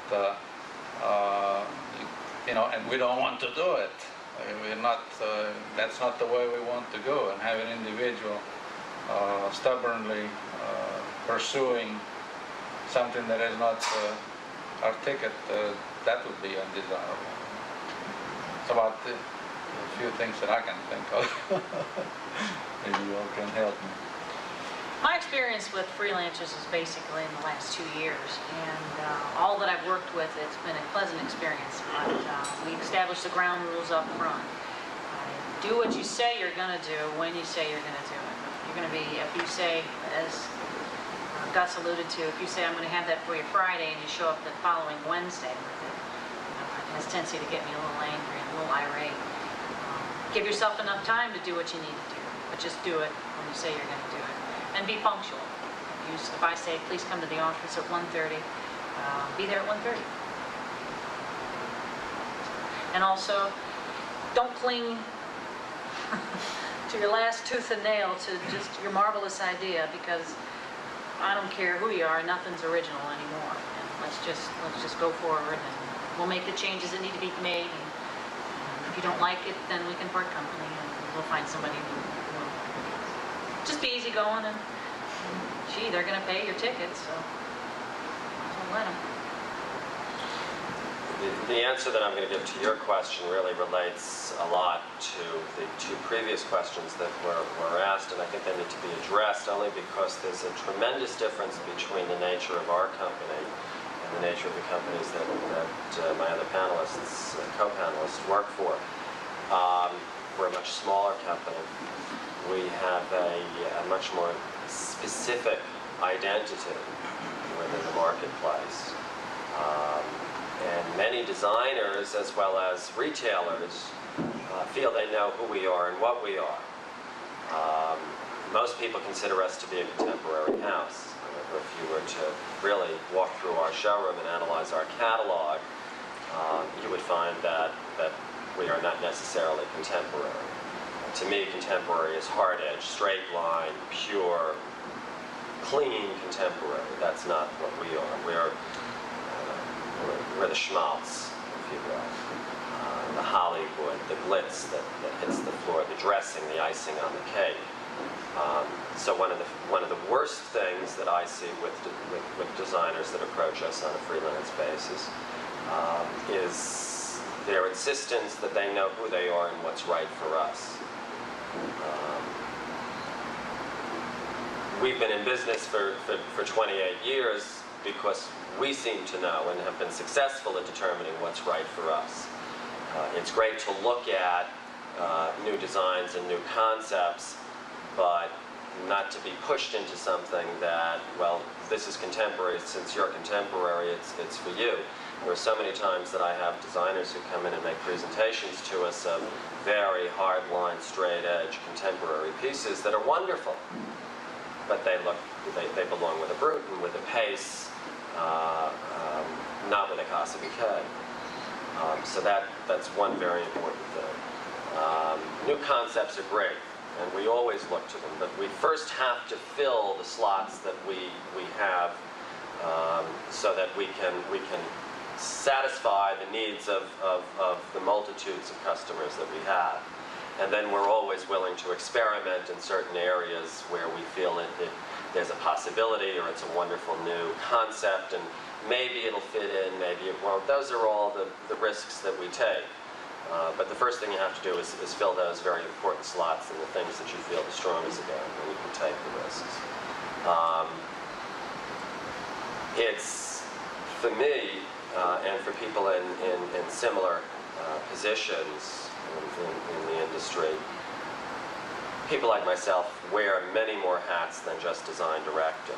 and we don't want to do it. We're not. That's not the way we want to go. And have an individual stubbornly pursuing something that is not our ticket. That would be undesirable. It's about a few things that I can think of. Maybe you all can help me. My experience with freelancers is basically in the last 2 years, and all that I've worked with, it's been a pleasant experience. But we establish the ground rules up front. Do what you say you're going to do when you say you're going to do it. You're going to be, if you say, as Gus alluded to, if you say I'm going to have that for you Friday and you show up the following Wednesday with it, it has a tendency to get me a little angry and a little irate. Give yourself enough time to do what you need to do, but just do it when you say you're going to do it. And be punctual. If I say, please come to the office at 1:30, be there at 1:30. And also, don't cling to your last tooth and nail to just your marvelous idea, because I don't care who you are, nothing's original anymore. And let's just go forward, and we'll make the changes that need to be made. And if you don't like it, then we can part company, and we'll find somebody who will. Just be easygoing, and gee, they're going to pay your tickets, so don't let them. The answer that I'm going to give to your question really relates a lot to the 2 previous questions that were asked, and I think they need to be addressed only because there's a tremendous difference between the nature of our company and the nature of the companies that my other panelists, co-panelists, work for. We're a much smaller company. We have a much more specific identity within the marketplace. And many designers, as well as retailers, feel they know who we are and what we are. Most people consider us to be a contemporary house. However, if you were to really walk through our showroom and analyze our catalog, you would find that we are not necessarily contemporary. To me, contemporary is hard edge, straight line, pure, clean contemporary. That's not what we are. We're the schmaltz, if you will. The Hollywood, the glitz that hits the floor, the dressing, the icing on the cake. So one of the worst things that I see with designers that approach us on a freelance basis is their insistence that they know who they are and what's right for us. We've been in business for 28 years because we seem to know and have been successful at determining what's right for us. It's great to look at new designs and new concepts, but not to be pushed into something that, well, this is contemporary, since you're contemporary, it's for you. There are so many times that I have designers who come in and make presentations to us of very hard line, straight edge, contemporary pieces that are wonderful, but they belong with a Bruton, with a Pace, not with a Casa Bouquet. So that's one very important thing. New concepts are great, and we always look to them, but we first have to fill the slots that we have so that we can satisfy the needs of the multitudes of customers that we have. And then we're always willing to experiment in certain areas where we feel there's a possibility or it's a wonderful new concept, and maybe it'll fit in, maybe it won't. Those are all the risks that we take. But the first thing you have to do is fill those very important slots and the things that you feel the strongest about, and you can take the risks. It's, for me, and for people in similar positions in the industry, people like myself wear many more hats than just design director.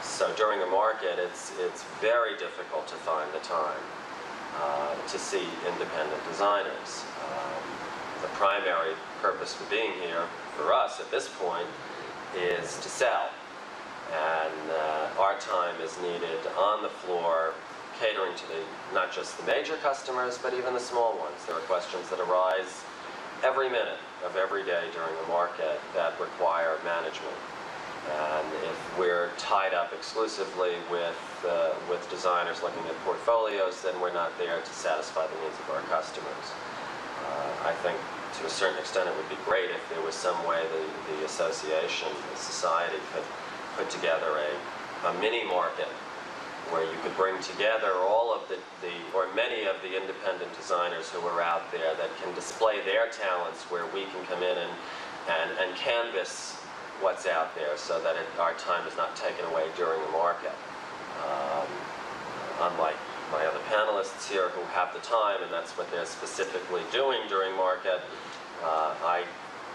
So during a market, it's very difficult to find the time to see independent designers. The primary purpose for being here, for us at this point, is to sell. And our time is needed on the floor, catering to not just the major customers, but even the small ones. There are questions that arise every minute of every day during the market that require management. And if we're tied up exclusively with designers looking at portfolios, then we're not there to satisfy the needs of our customers. I think to a certain extent it would be great if there was some way the association, the society could put together a mini market where you could bring together all of or many of the independent designers who are out there that can display their talents, where we can come in and canvas what's out there so that our time is not taken away during the market. Unlike my other panelists here who have the time and that's what they're specifically doing during market, I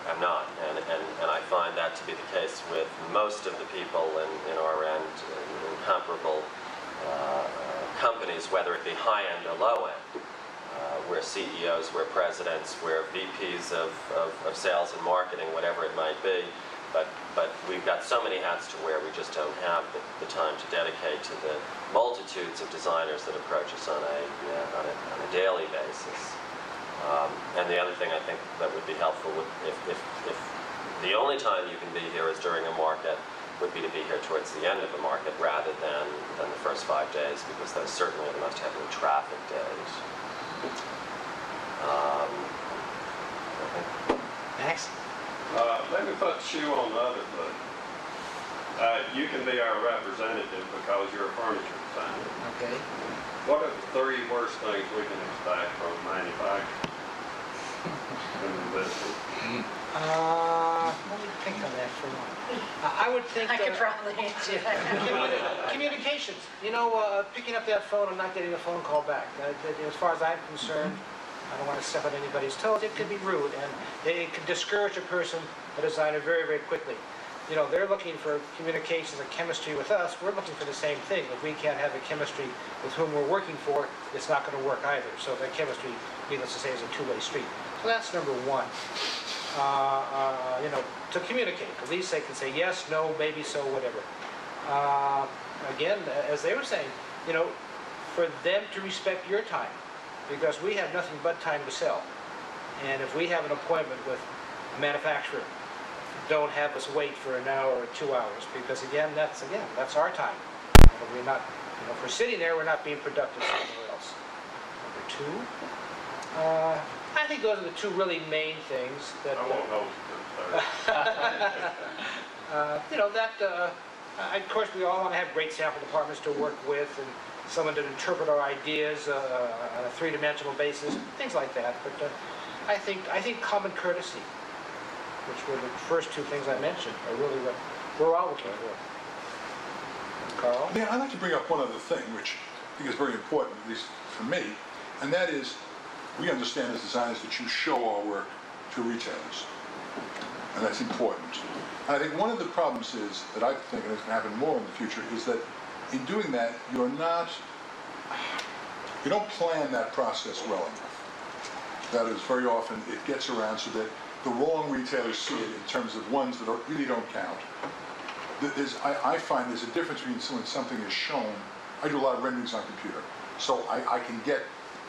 am not. And I find that to be the case with most of the people in our end, in comparable companies, whether it be high-end or low-end. We're CEOs, we're presidents, we're VPs of sales and marketing, whatever it might be. But we've got so many hats to wear, we just don't have the time to dedicate to the multitudes of designers that approach us on a daily basis. And the other thing I think that would be helpful if the only time you can be here is during a market, would be to be here towards the end of a market rather than the first 5 days, because those certainly are the most heavily traffic days. Next. Let me put the shoe on the other foot. You can be our representative because you're a furniture designer. Okay. What are the 3 worst things we can expect from manufacturers in the business? Let me think on that for a moment. I would think I could probably answer that. communications. Picking up that phone and not getting a phone call back. As far as I'm concerned, I don't want to step on anybody's toes. It could be rude, and it could discourage a designer, very, very quickly. you know, they're looking for communications and chemistry with us. We're looking for the same thing. If we can't have the chemistry with whom we're working for, it's not going to work either. So that chemistry, needless to say, is a two-way street. So that's number one. You know, to communicate. At least they can say yes, no, maybe, so, whatever. Again, as they were saying, you know, for them to respect your time, because we have nothing but time to sell. And if we have an appointment with a manufacturer, don't have us wait for an hour or 2 hours, because again, that's our time. We're not, you know, if we're sitting there, we're not being productive somewhere else. Number two, I think those are the two really main things that. I won't hold you. You know, that, of course, we all want to have great sample departments to work with and someone to interpret our ideas on a three-dimensional basis, things like that. But I think common courtesy, which were the first two things I mentioned, are really what we're all looking for. Carl? Yeah, I'd like to bring up one other thing, which I think is very important, at least for me, and that is we understand as designers that you show our work to retailers, and that's important. And I think one of the problems is, that I think, and it's going to happen more in the future, is that in doing that, you don't plan that process well enough. That is, very often it gets around so that the wrong retailers see it in terms of ones that really don't count. I find there's a difference between when something is shown. I do a lot of renderings on computer, so I can get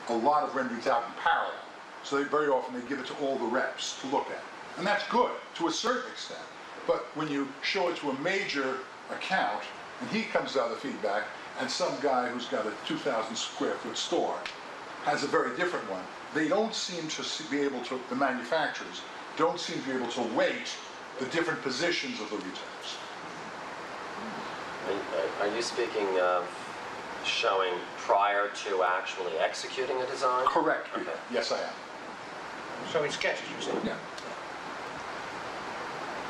a lot of renderings out in parallel. So very often they give it to all the reps to look at. And that's good, to a certain extent. But when you show it to a major account, and he comes out of the feedback, and some guy who's got a 2,000 square foot store has a very different one, they don't seem to be able to, the manufacturers, don't seem to be able to weight the different positions of the retailers. Are you speaking of showing prior to actually executing a design? Correct. Okay. Yes, I am. Showing sketches, you said? Yeah.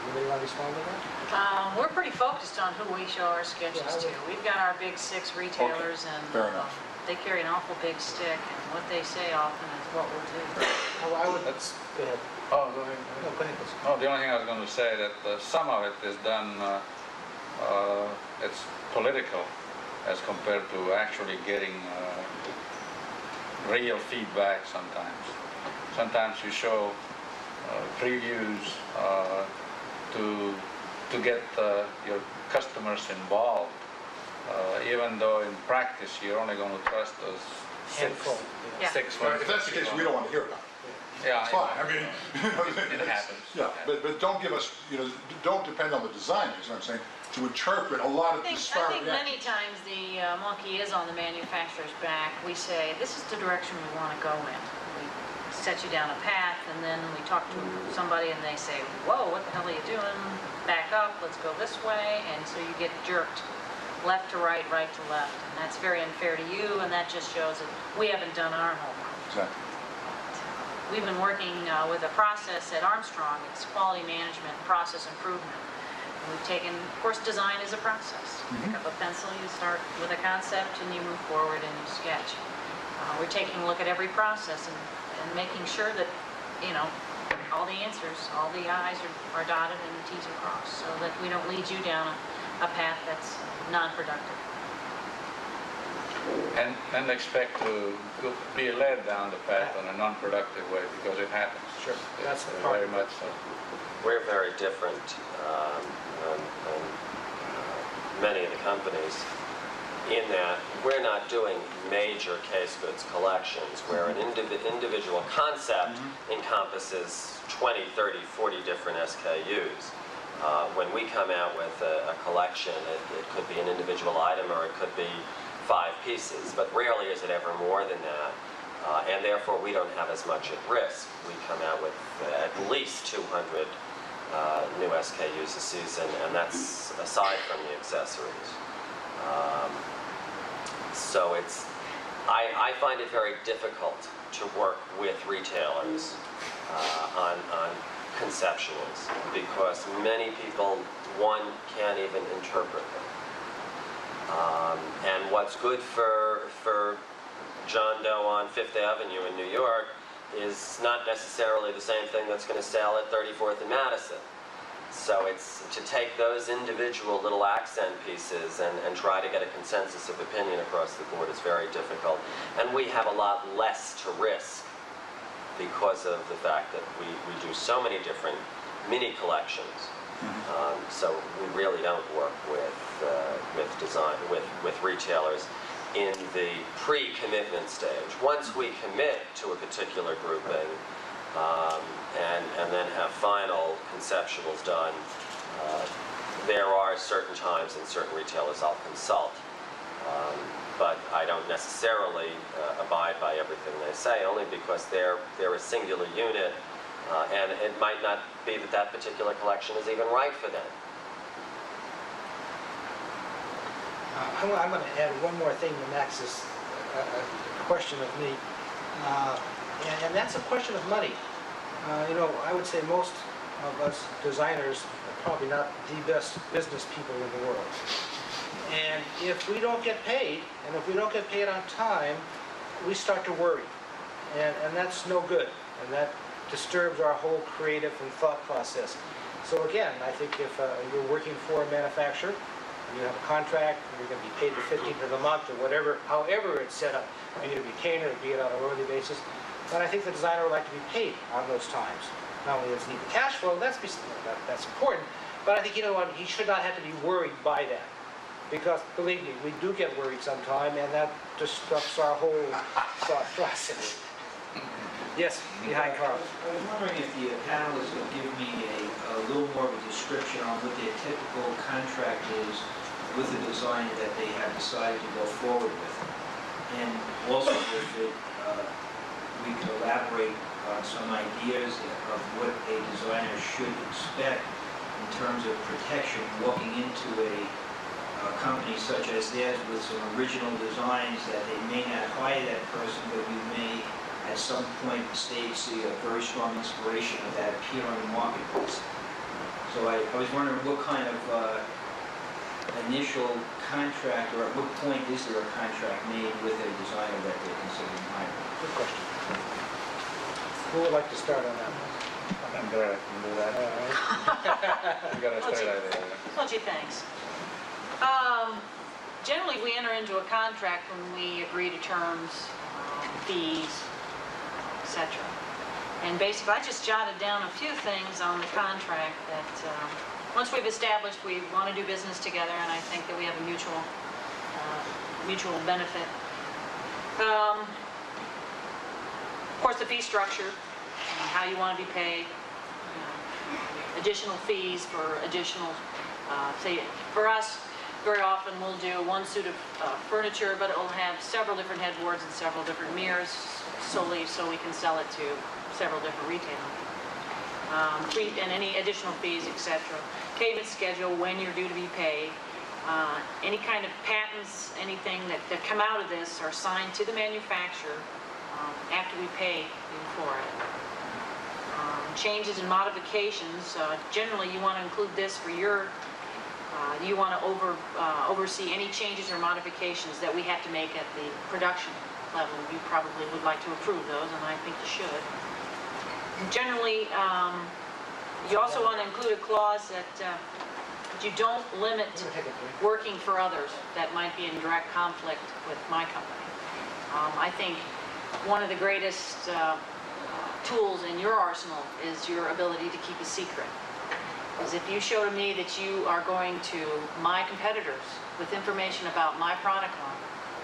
Anybody want to respond to that? We're pretty focused on who we show our sketches Yeah, I to. would- We've got our big 6 retailers, and fair enough. they carry an awful big stick, and what they say often is what we'll do. I would. That's, Go ahead. oh, go ahead. No, go ahead. No, the only thing I was going to say that some of it is done, it's political as compared to actually getting real feedback sometimes. Sometimes you show previews to get your customers involved, even though in practice you're only going to trust those Handful, yeah. Yeah. six Well, ones. if that's the case, we don't want to hear about it. Yeah, It's fine. I mean, It happens. Yeah, but don't give us, don't depend on the designers, you know what I'm saying, to interpret a lot of I disparate think many times the monkey is on the manufacturer's back. We say, this is the direction we want to go in. We set you down a path, and then we talk to somebody and they say, whoa, what the hell are you doing? Back up, let's go this way. And so you get jerked left to right, right to left. And that's very unfair to you, and that just shows that we haven't done our homework. Exactly. We've been working with a process at Armstrong. It's quality management, process improvement. And we've taken, of course, design is a process. You pick up a pencil, you start with a concept, and you move forward and you sketch. We're taking a look at every process and making sure that, all the answers, all the I's are dotted and the T's are crossed, so that we don't lead you down a path that's non-productive. And expect to be led down the path in a non-productive way, because it happens. Sure, that's the Very part. much so. We're very different than many of the companies in that we're not doing major case goods collections where an individual concept encompasses 20, 30, 40 different SKUs. When we come out with a collection, it could be an individual item or it could be 5 pieces, but rarely is it ever more than that. And therefore we don't have as much at risk. We come out with at least 200 new SKUs a season, and that's aside from the accessories. So I find it very difficult to work with retailers on conceptuals, because many people, one, can't even interpret them. And what's good for John Doe on 5th Avenue in New York is not necessarily the same thing that's going to sell at 34th and Madison. So it's to take those individual little accent pieces and try to get a consensus of opinion across the board is very difficult. And we have a lot less to risk because of the fact that we do so many different mini collections. So we really don't work with retailers in the pre-commitment stage. Once we commit to a particular grouping, and then have final conceptuals done, there are certain times and certain retailers I'll consult. But I don't necessarily abide by everything they say, only because they're a singular unit, and it might not be that that particular collection is even right for them. I'm going to add one more thing to Max's question of me, and that's a question of money. I would say most of us designers are probably not the best business people in the world. And if we don't get paid, and if we don't get paid on time, we start to worry. And that's no good. And that disturbs our whole creative and thought process. So again, I think if you're working for a manufacturer, you have a contract, and you're going to be paid the 15th of the month, or whatever, however it's set up, and you're going to be paying it, or be it on a yearly basis, then I think the designer would like to be paid on those times. Not only does he need the cash flow, that's important, but I think, he should not have to be worried by that. Because, believe me, we do get worried sometime, and that disrupts our whole thought process. Yes, behind Carl. I was wondering if the panelists would give me a little more of a description on what their typical contract is with the designer that they have decided to go forward with. And also if we could elaborate on some ideas of what a designer should expect in terms of protection walking into a company such as theirs with some original designs that they may not hire that person, but you may at some point stage see a very strong inspiration of that appear on the marketplace. So I was wondering what kind of initial contract, or at what point is there a contract made with a designer that they're considering hiring? Good question. Who would like to start on that one? I'm glad I can do that. You got to start out there. Well, gee, thanks. Generally, we enter into a contract when we agree to terms, fees, etc. And basically, I just jotted down a few things on the contract that once we've established we want to do business together, and I think that we have a mutual benefit. Of course, the fee structure, how you want to be paid, additional fees for additional, say, for us, very often we'll do one suit of furniture, but it will have several different headboards and several different mirrors, solely so we can sell it to several different retailers. And any additional fees, etc. Payment schedule, when you're due to be paid. Any kind of patents, anything that come out of this are assigned to the manufacturer after we pay you for it. Changes and modifications, generally you want to include this for your, you want to oversee any changes or modifications that we have to make at the production level. You probably would like to approve those, and I think you should. Generally, you also want to include a clause that you don't limit working for others that might be in direct conflict with my company. I think one of the greatest tools in your arsenal is your ability to keep a secret. Because if you show to me that you are going to my competitors with information about my product line,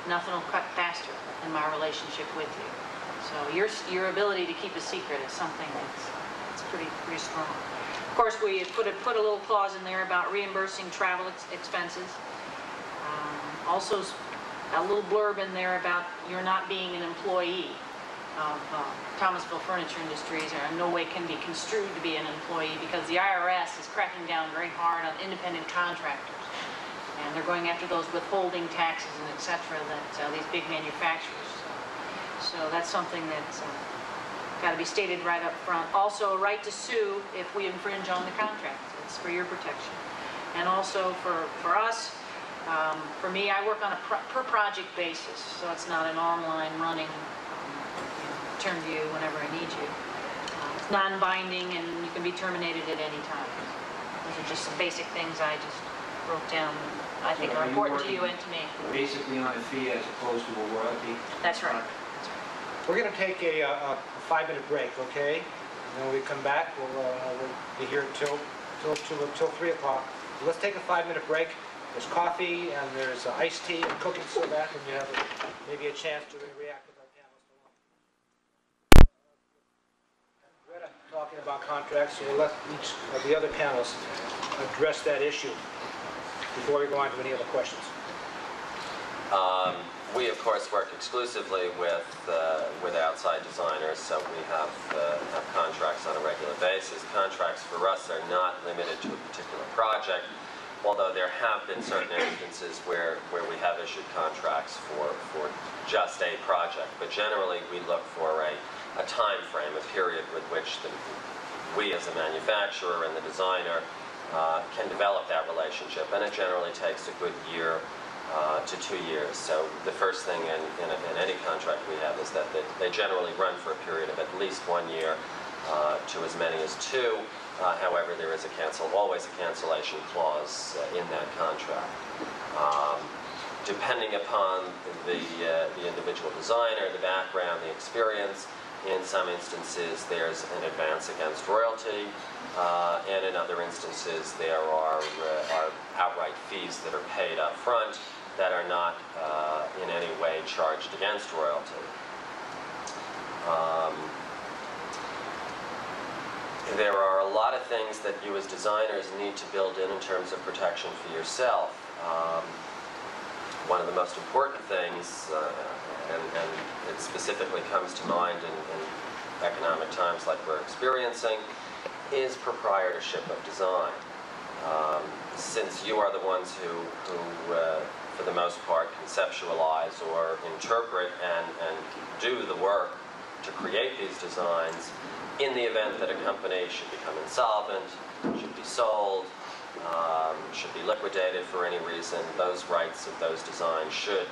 nothing will cut faster than my relationship with you. So your ability to keep a secret is something that's pretty strong. Of course, we put a little clause in there about reimbursing travel expenses. Also, a little blurb in there about you're not being an employee of Thomasville Furniture Industries, or in no way can be construed to be an employee, because the IRS is cracking down very hard on independent contractors, and they're going after those withholding taxes and etc. that these big manufacturers. So that's something that's got to be stated right up front. Also, a right to sue if we infringe on the contract. It's for your protection. And also for us, for me, I work on a per project basis, so it's not an online running turn view whenever I need you. It's non-binding, and you can be terminated at any time. Those are just some basic things I just wrote down, I think So are are you important to you working- and to me. Basically on a fee as opposed to a royalty? That's right. We're going to take a 5-minute break, okay? And then when we come back, we'll be here till 3 o'clock. So let's take a 5-minute break. There's coffee and there's iced tea and cooking so back, and you have maybe a chance to react with our panelists. Greta talking about contracts, so we'll let each of the other panelists address that issue before we go on to any other questions. We, of course, work exclusively with outside designers, so we have contracts on a regular basis. Contracts for us are not limited to a particular project, although there have been certain instances where we have issued contracts for just a project. But generally, we look for a time frame, a period with which we as a manufacturer and the designer can develop that relationship, and it generally takes a good year to 2 years. So the first thing in any contract we have is that they generally run for a period of at least 1 year to as many as 2. However, there is always a cancellation clause in that contract. Depending upon the individual designer, the background, the experience, in some instances there's an advance against royalty, and in other instances there are outright fees that are paid up front that are not in any way charged against royalty. There are a lot of things that you as designers need to build in terms of protection for yourself. One of the most important things, and it specifically comes to mind in economic times like we're experiencing, is proprietorship of design. Since you are the ones who for the most part, conceptualize or interpret and do the work to create these designs, in the event that a company should become insolvent, should be sold, should be liquidated for any reason, those rights of those designs should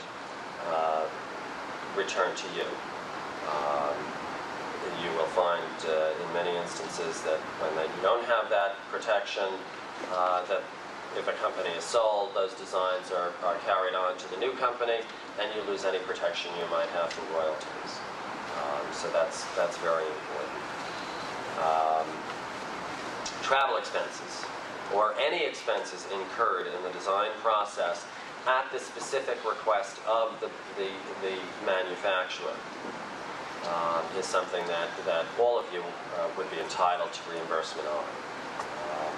return to you. You will find in many instances that when you don't have that protection, that if a company is sold, those designs are carried on to the new company, and you lose any protection you might have for royalties. So that's very important. Travel expenses, or any expenses incurred in the design process at the specific request of the manufacturer, is something that all of you would be entitled to reimbursement on.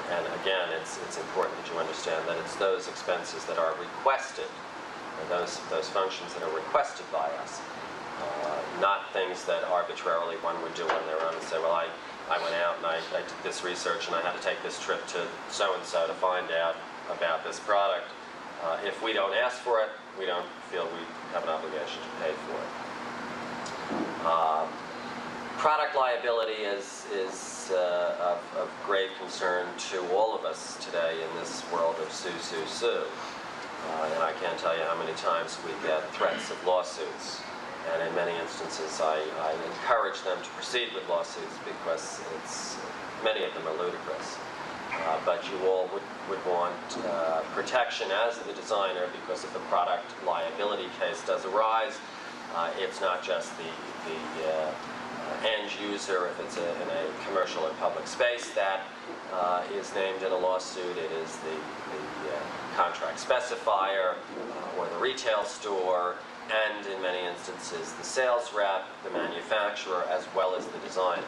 And again, it's important that you understand that it's those expenses that are requested, or those functions that are requested by us, not things that arbitrarily one would do on their own and say, well, I went out and I did this research and I had to take this trip to so-and-so to find out about this product. If we don't ask for it, we don't feel we have an obligation to pay for it. Product liability is of grave concern to all of us today in this world of sue, sue, sue. And I can't tell you how many times we get threats of lawsuits. And in many instances, I encourage them to proceed with lawsuits because many of them are ludicrous. But you all would want protection as the designer, because if a product liability case does arise, it's not just the end user, if it's in a commercial or public space, that is named in a lawsuit. It is the contract specifier or the retail store, and in many instances the sales rep, the manufacturer, as well as the designer.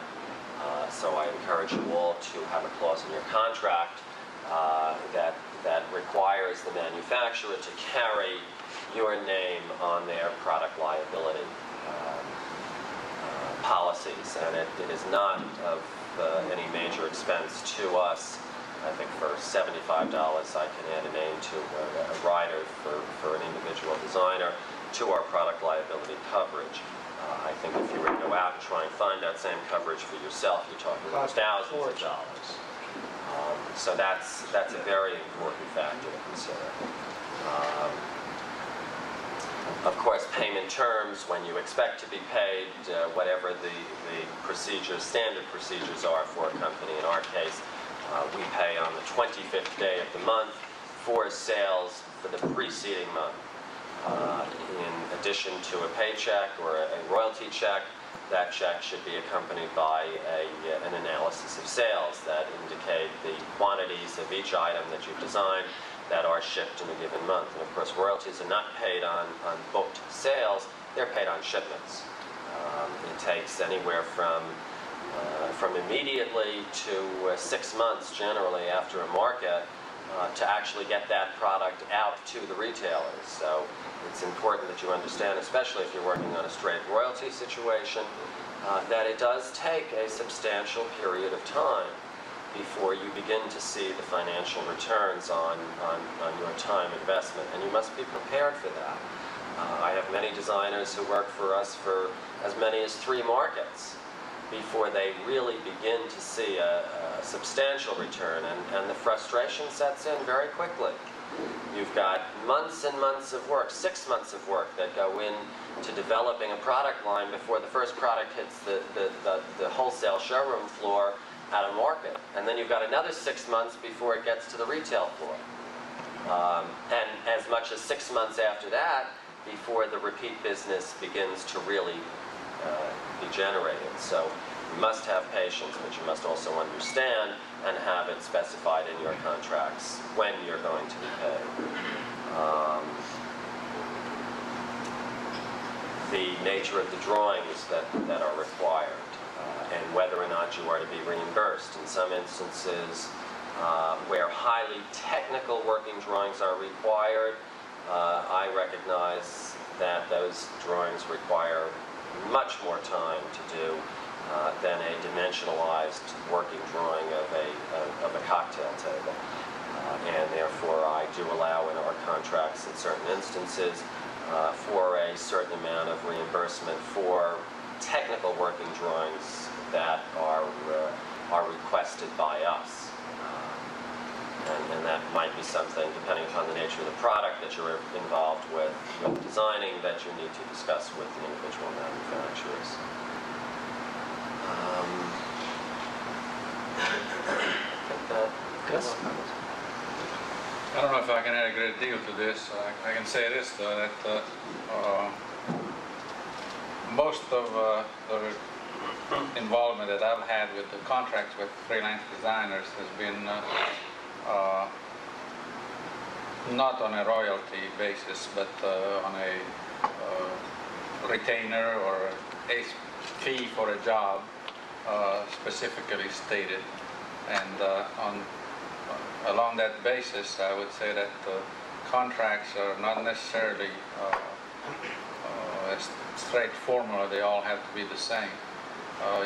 So I encourage you all to have a clause in your contract that requires the manufacturer to carry your name on their product liability policies, and it is not of any major expense to us. I think for $75 I can add a name to a rider for an individual designer to our product liability coverage. I think if you were to go out and try and find that same coverage for yourself, you're talking about thousands of dollars. So that's a very important factor to consider. Of course, payment terms, when you expect to be paid, whatever the procedures, standard procedures are for a company. In our case, We pay on the 25th day of the month for sales for the preceding month. In addition to a paycheck or a royalty check, that check should be accompanied by an analysis of sales that indicate the quantities of each item that you've designed that are shipped in a given month. And of course, royalties are not paid on booked sales, they're paid on shipments. It takes anywhere from immediately to 6 months generally after a market to actually get that product out to the retailers. So it's important that you understand, especially if you're working on a straight royalty situation, that it does take a substantial period of time before you begin to see the financial returns on your time investment, and you must be prepared for that. I have many designers who work for us for as many as 3 markets before they really begin to see a substantial return, and the frustration sets in very quickly. You've got months and months of work, 6 months of work that go into developing a product line before the first product hits the wholesale showroom floor at a market. And then you've got another 6 months before it gets to the retail floor. And as much as 6 months after that before the repeat business begins to really be generated. So you must have patience, but you must also understand and have it specified in your contracts when you're going to be paid. The nature of the drawings that are required, and whether or not you are to be reimbursed. In some instances where highly technical working drawings are required, I recognize that those drawings require much more time to do than a dimensionalized working drawing of a cocktail table. And therefore I do allow in our contracts in certain instances for a certain amount of reimbursement for technical working drawings that are requested by us. And that might be something, depending upon the nature of the product that you're involved with designing, that you need to discuss with the individual manufacturers. Yes? I don't know if I can add a great deal to this. I can say this, though, that most of the involvement that I've had with the contracts with freelance designers has been not on a royalty basis, but on a retainer or a fee for a job specifically stated. And along that basis, I would say that contracts are not necessarily a straight formula. They all have to be the same.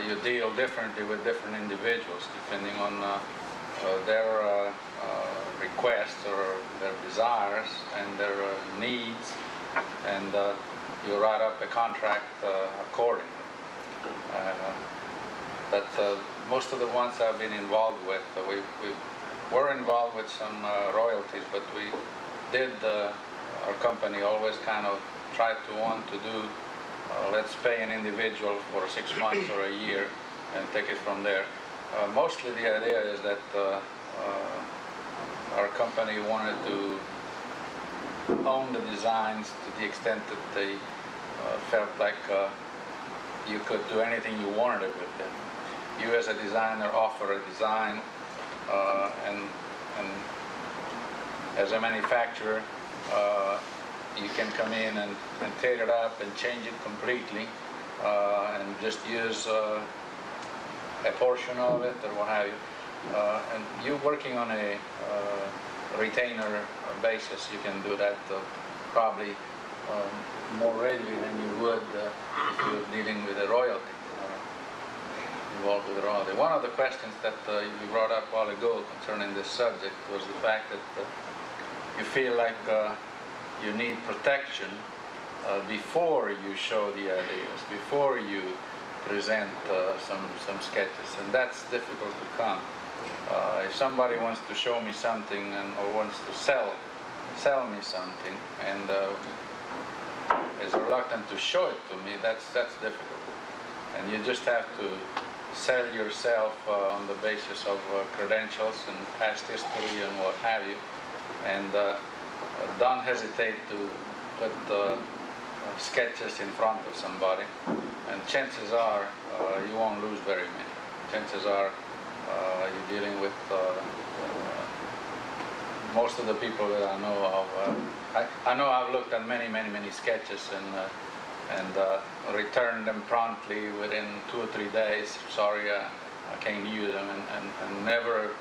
You deal differently with different individuals depending on their requests or their desires and their needs, and you write up a contract accordingly. But most of the ones I've been involved with, we were involved with some royalties, but we did, our company always kind of tried to want to do, let's pay an individual for 6 months or a year and take it from there. Mostly the idea is that our company wanted to own the designs to the extent that they felt like you could do anything you wanted with them. You as a designer offer a design, and as a manufacturer you can come in and tear it up and change it completely and just use a portion of it or what have you. And you working on a retainer basis, you can do that probably more readily than you would if you were dealing with a royalty, involved with a royalty. One of the questions that you brought up a while ago concerning this subject was the fact that you feel like you need protection before you show the ideas, before you present some sketches, and that's difficult to come. If somebody wants to show me something or wants to sell me something and is reluctant to show it to me, that's difficult. And you just have to sell yourself on the basis of credentials and past history and what have you. And don't hesitate to put sketches in front of somebody, and chances are you won't lose very many. Chances are you're dealing with most of the people that I know of. I know I've looked at many sketches and returned them promptly within 2 or 3 days. Sorry, I can't use them, and never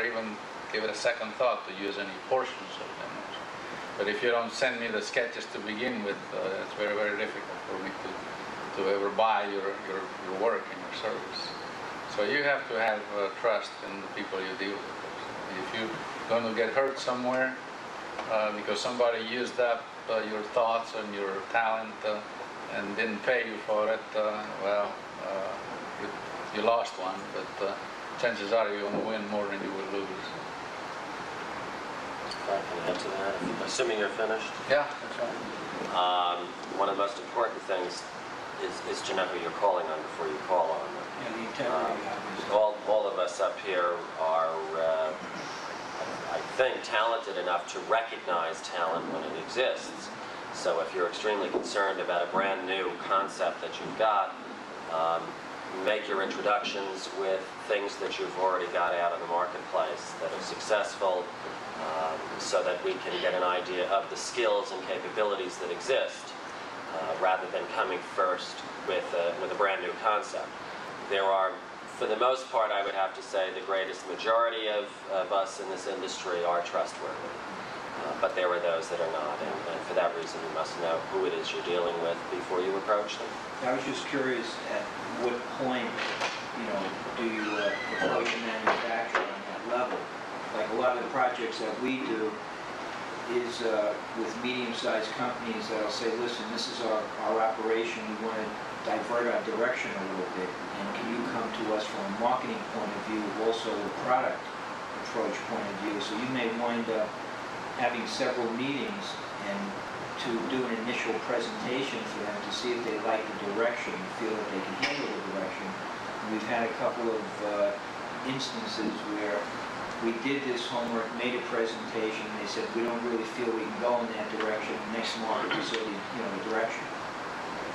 even give it a second thought to use any portions of them. But if you don't send me the sketches to begin with, it's very difficult for me to ever buy your work and your service. So you have to have trust in the people you deal with. If you're going to get hurt somewhere because somebody used up your thoughts and your talent and didn't pay you for it, you lost one, but chances are you're going to win more than you will lose. If I can add to that, assuming you're finished. Yeah, that's right. One of the most important things is to know who you're calling on before you call on them. Yeah, the integrity of All of us up here are, I think, talented enough to recognize talent when it exists. So if you're extremely concerned about a brand new concept that you've got, make your introductions with things that you've already got out in the marketplace that are successful, so that we can get an idea of the skills and capabilities that exist, rather than coming first with a brand new concept. There are, for the most part, I would have to say the greatest majority of us in this industry are trustworthy. But there are those that are not, and for that reason you must know who it is you're dealing with before you approach them. I was just curious, at what point, do you approach a manufacturer on that level? Like a lot of the projects that we do is with medium-sized companies that'll say, listen, this is our operation, we want to divert our direction a little bit, and can you come to us from a marketing point of view, also a product approach point of view? So you may wind up having several meetings and to do an initial presentation for them to see if they like the direction, feel that they can handle the direction. And we've had a couple of instances where we did this homework, made a presentation, and they said, we don't really feel we can go in that direction. Next month, we saw the direction.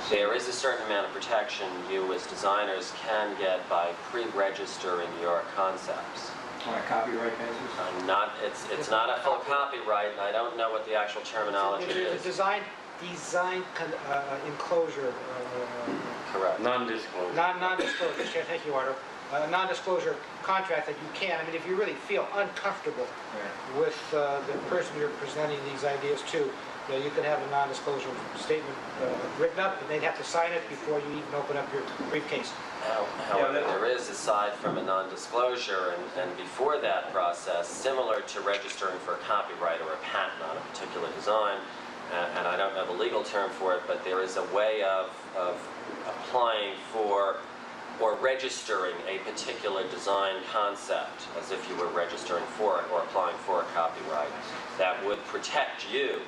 There is a certain amount of protection you as designers can get by pre-registering your concepts. On a copyright basis? It's not a full copyright, and I don't know what the actual terminology It's is. a design enclosure. Correct. Non-disclosure. Non-disclosure. Yeah, thank you, Ardo. A non-disclosure contract that you can. I mean, if you really feel uncomfortable with the person you're presenting these ideas to, you could have a non-disclosure statement written up, and they'd have to sign it before you even open up your briefcase. However, there is, aside from a non-disclosure and before that process, similar to registering for a copyright or a patent on a particular design, and I don't know the legal term for it, but there is a way of applying for or registering a particular design concept as if you were registering for it or applying for a copyright that would protect you.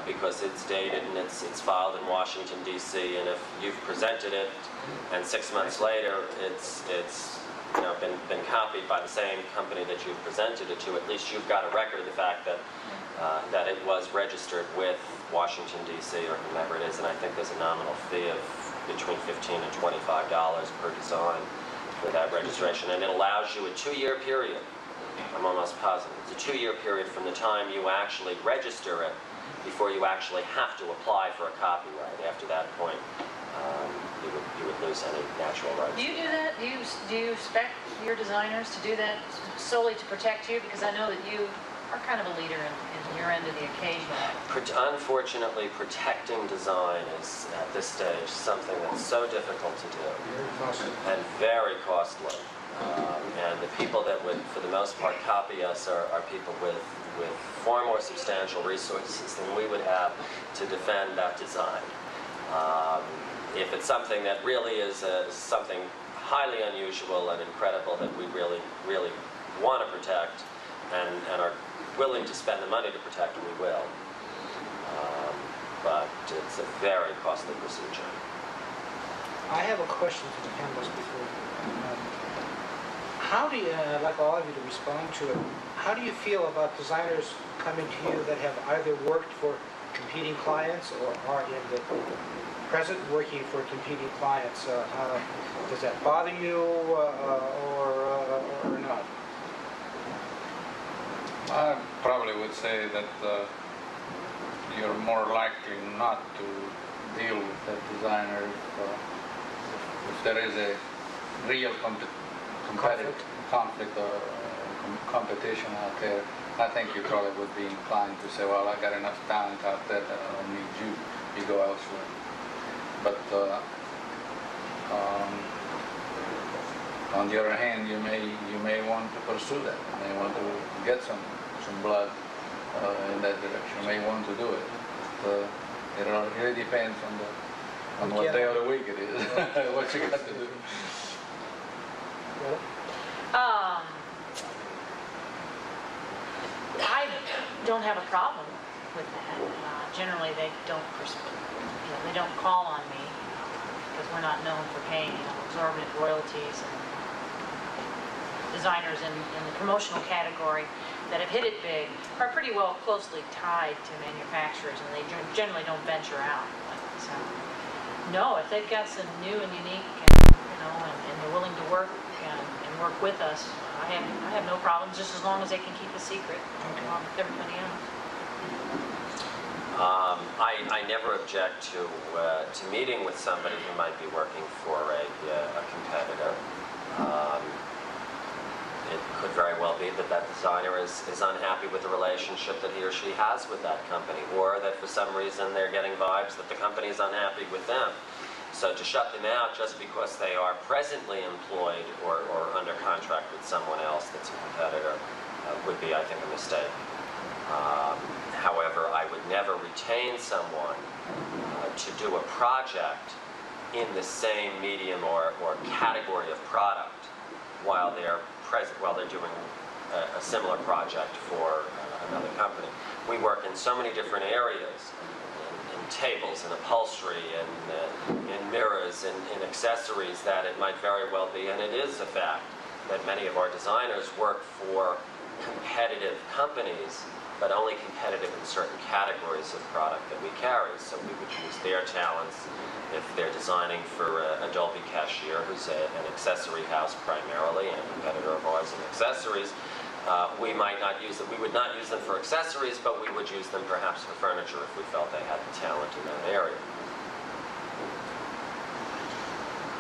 Because it's dated and it's filed in Washington, D.C., and if you've presented it and 6 months later it's been copied by the same company that you've presented it to, at least you've got a record of the fact that it was registered with Washington, D.C., or whomever it is, and I think there's a nominal fee of between $15 and $25 per design for that registration, and it allows you a 2-year period. I'm almost positive. It's a 2-year period from the time you actually register it before you actually have to apply for a copyright. After that point, you would lose any natural rights. Do you do that? Do you expect your designers to do that solely to protect you? Because I know that you are kind of a leader in your end of the occasion. Unfortunately, protecting design is, at this stage, something that's so difficult to do. Very costly. And very costly. And the people that would, for the most part, copy us are people with far more substantial resources than we would have to defend that design. If it's something that really is something highly unusual and incredible that we really want to protect and are willing to spend the money to protect, we will. But it's a very costly procedure. I have a question for the panelists before. How do you, I'd like all of you to respond to it, how do you feel about designers coming to you that have either worked for competing clients or are in the present working for competing clients? Does that bother you or not? I probably would say that you're more likely not to deal with that designer if there is a real competitive conflict or competition out there. I think you probably would be inclined to say, well, I got enough talent out there that I don't need you. You go elsewhere. But on the other hand, you may want to pursue that. You may want to get some blood in that direction. You may want to do it. But, it really depends on what day of the week it is. What you got to do. I don't have a problem with that. Generally, they don't call on me because we're not known for paying exorbitant royalties. And designers in the promotional category that have hit it big are pretty well closely tied to manufacturers, and they generally don't venture out. So, no, if they've got some new and unique, and they're willing to work and work with us, I have no problems, just as long as they can keep a secret along with everybody else. I never object to meeting with somebody who might be working for a competitor. It could very well be that designer is unhappy with the relationship that he or she has with that company, or that for some reason they're getting vibes that the company is unhappy with them. So to shut them out just because they are presently employed or under contract with someone else that's a competitor would be, I think, a mistake. However, I would never retain someone to do a project in the same medium or category of product while they're doing a similar project for another company. We work in so many different areas, in tables, in upholstery, in mirrors, in accessories, that it might very well be, and it is a fact, that many of our designers work for competitive companies, but only competitive in certain categories of product that we carry. So we would use their talents if they're designing for a Dolby cashier, who's an accessory house primarily, and a competitor of ours in accessories. We might not use them. We would not use them for accessories, but we would use them perhaps for furniture if we felt they had the talent in that area.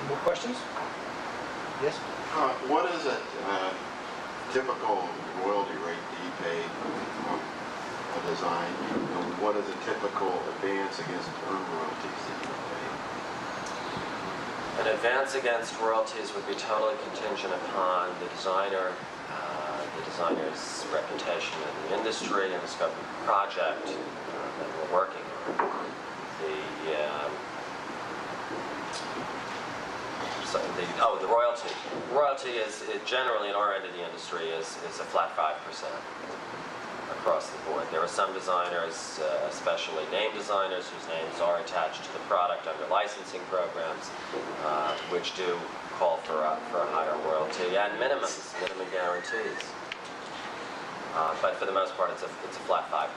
More questions? Yes? What is a typical royalty rate that you pay on a design? And what is a typical advance against earned royalties that you pay? An advance against royalties would be totally contingent upon the designer's reputation in the industry and the scope of the project that we're working on. The royalty. Royalty is generally in our end of the industry is a flat 5% across the board. There are some designers, especially name designers, whose names are attached to the product under licensing programs, which do call for a higher royalty and minimum guarantees. But for the most part, it's a flat 5%.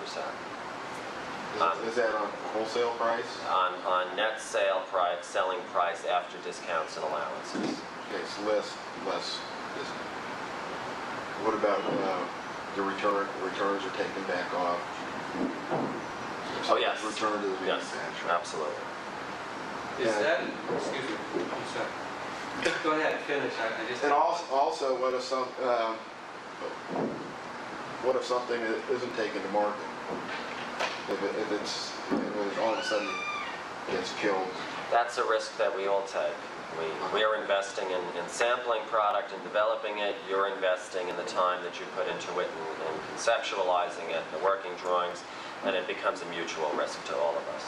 Is that on wholesale price? On net selling price after discounts and allowances. Okay, so less discount. What about the returns are taken back off? Oh, yes. Return to the Yes, manufacturer. absolutely. Is that, excuse me, I'm sorry. Go ahead, finish. I just. And also, what if something isn't taken to market? If it's all of a sudden gets killed. That's a risk that we all take. We are investing in sampling product and developing it. You're investing in the time that you put into it and conceptualizing it, the working drawings, and it becomes a mutual risk to all of us.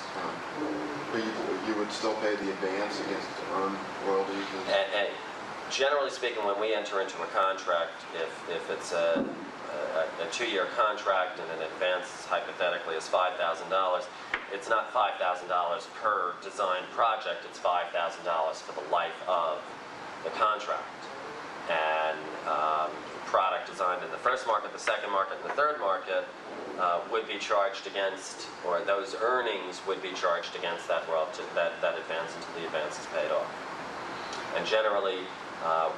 But you would still pay the advance against earned royalties? And generally speaking, when we enter into a contract, if it's a a 2-year contract and an advance hypothetically is $5,000, it's not $5,000 per design project, it's $5,000 for the life of the contract. And product designed in the first market, the second market, and the third market would be charged against, or those earnings would be charged against that royalty, that advance until the advance is paid off. And generally,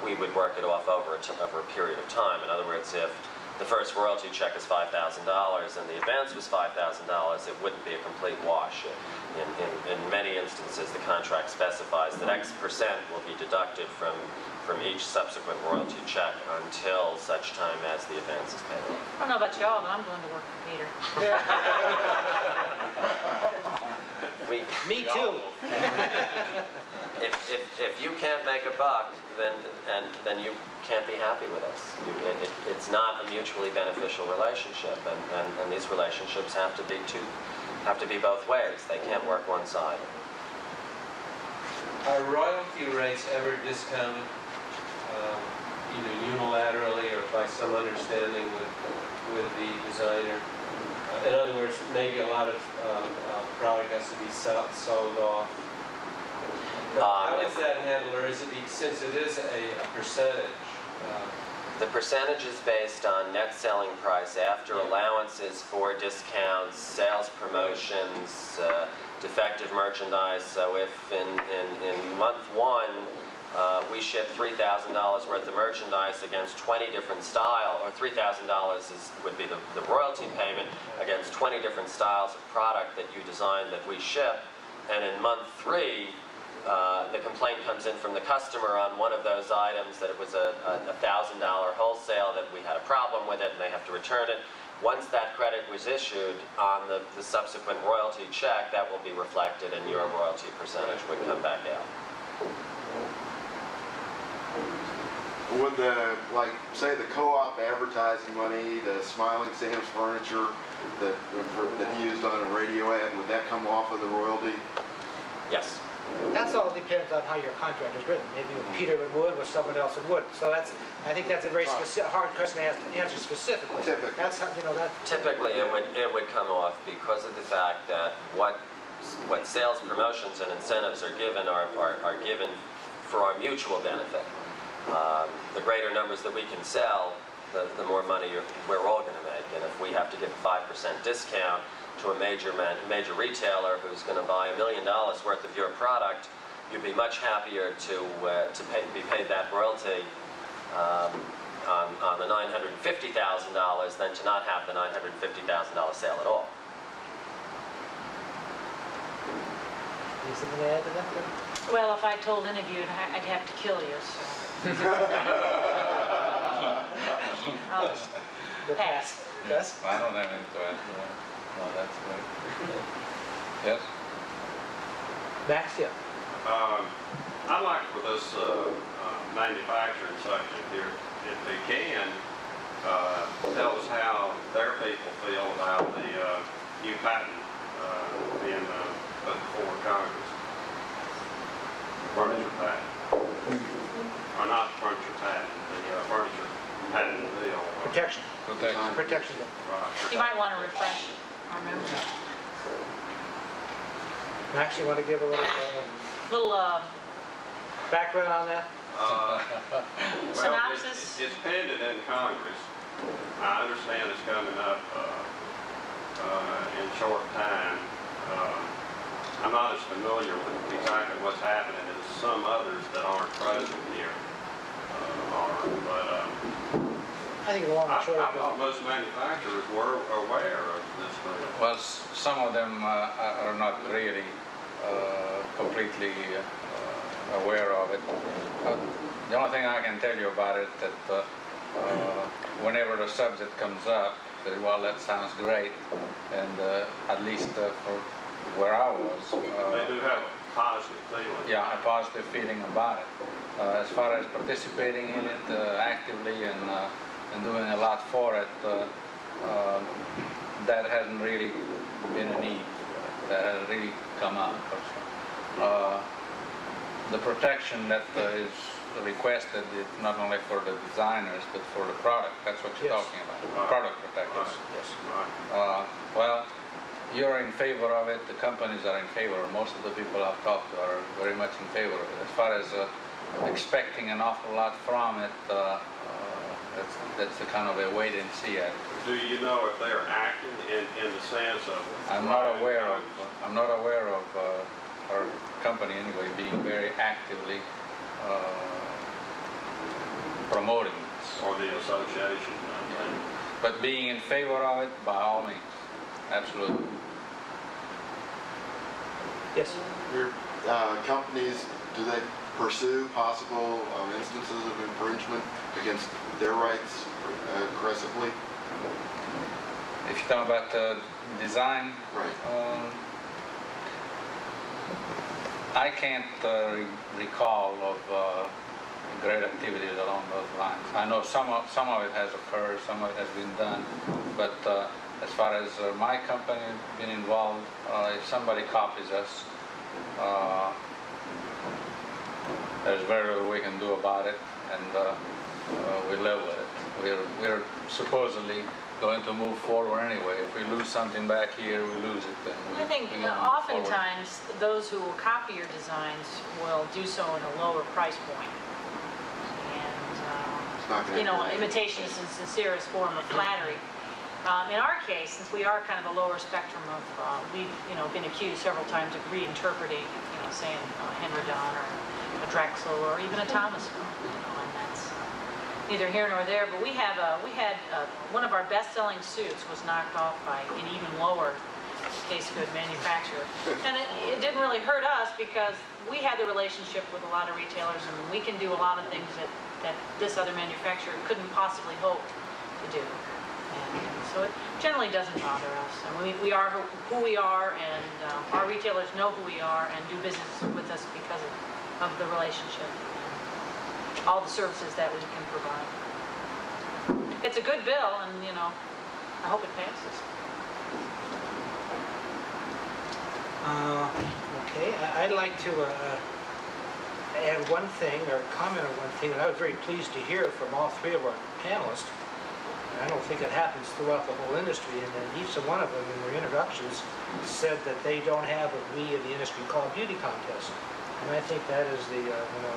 we would work it off over a period of time. In other words, if the first royalty check is $5,000 and the advance was $5,000, it wouldn't be a complete wash. In many instances, the contract specifies that X percent will be deducted from each subsequent royalty check until such time as the advance is paid off. I don't know about y'all, but I'm going to work for Peter. Me too. If you can't make a buck, then you can't be happy with us. It's not a mutually beneficial relationship, and these relationships have to be both ways. They can't work one-sided. Are royalty rates ever discounted, either unilaterally or by some understanding with the designer? In other words, maybe a lot of product has to be sold off. How is that handled, or is it, since it is a percentage? The percentage is based on net selling price after allowances for discounts, sales promotions, defective merchandise. So if in month 1 we ship $3,000 worth of merchandise against 20 different styles, or $3,000 would be the royalty payment against 20 different styles of product that you design that we ship, and in month 3 the complaint comes in from the customer on one of those items that it was a $1,000 wholesale, that we had a problem with it and they have to return it. Once that credit was issued on the subsequent royalty check, that will be reflected and your royalty percentage would come back out. Would like, say the co-op advertising money, the Smiling Sam's Furniture that he used on a radio ad, would that come off of the royalty? Yes. That's all depends on how your contract is written. Maybe with Peter it would, with someone else it wouldn't. So I think that's a very hard question to answer specifically. Typically. That's how, Typically it would come off because of the fact that what sales promotions and incentives are given are given for our mutual benefit. The greater numbers that we can sell, the more money we're all going to make. And if we have to give a 5% discount to a major retailer who's going to buy $1 million worth of your product, you'd be much happier to be paid that royalty on the $950,000 than to not have the $950,000 sale at all. Something to add to that? Well, if I told any of you, I'd have to kill you, so. I'll just pass. Yes? I don't have anything to add to that. No, that's great. Yes? Max, yeah. I'd like for this manufacturing section here, if they can, tell us how their people feel about the new patent being put before Congress. Furniture patent. Or not furniture patent, the furniture patent bill. Protection. Protection. Right. You might want to refresh our memory. Max, you want to give a little background on that? Synopsis? It's pending in Congress. I understand it's coming up in short time. I'm not as familiar with exactly what's happening as some others that aren't present here are, but I think the long and short I of it. thought most manufacturers were aware of this thing. Well, some of them are not really completely aware of it. The only thing I can tell you about it that whenever the subject comes up, say, well, that sounds great, and at least for where I was, They do have a positive feeling. yeah, a positive feeling about it. As far as participating in it actively and doing a lot for it, that hasn't really been a need. That has really come up. The protection that is requested it not only for the designers, but for the product. That's what you're Yes. talking about, product protectors. Yes. Well, you're in favor of it, the companies are in favor. Most of the people I've talked to are very much in favor of it. As far as expecting an awful lot from it, that's the kind of a wait and see attitude. Do you know if they are acting in the sense of? I'm not aware of our company anyway being very actively promoting this. Or the association? But being in favor of it, by all means, absolutely. Yes. Your companies, do they pursue possible instances of infringement against their rights aggressively? If you talk about design, Right. I can't recall of great activities along those lines. I know some of it has occurred, some of it has been done, but as far as my company been involved, if somebody copies us, there's very little we can do about it, and we live with it. We're supposedly going to move forward anyway. If we lose something back here, we lose it. Then I think we don't move oftentimes those who will copy your designs will do so in a lower price point. It's not And, gonna imitation is the sincerest form of flattery. In our case, since we are kind of a lower spectrum of, we've been accused several times of reinterpreting, saying Henry Don or a Drexel or even a Thomasville, and that's neither here nor there. But we had one of our best-selling suits was knocked off by an even lower case good manufacturer, and it didn't really hurt us because we had the relationship with a lot of retailers, and we can do a lot of things that this other manufacturer couldn't possibly hope to do. And so it generally doesn't bother us. And we are who we are, and our retailers know who we are and do business with us because of the relationship and all the services that we can provide. It's a good bill, and I hope it passes. Okay, I'd like to add one thing, or comment on one thing that I was very pleased to hear from all three of our panelists. I don't think it happens throughout the whole industry, and then each one of them in their introductions said that they don't have what we in the industry call beauty contests. And I think that is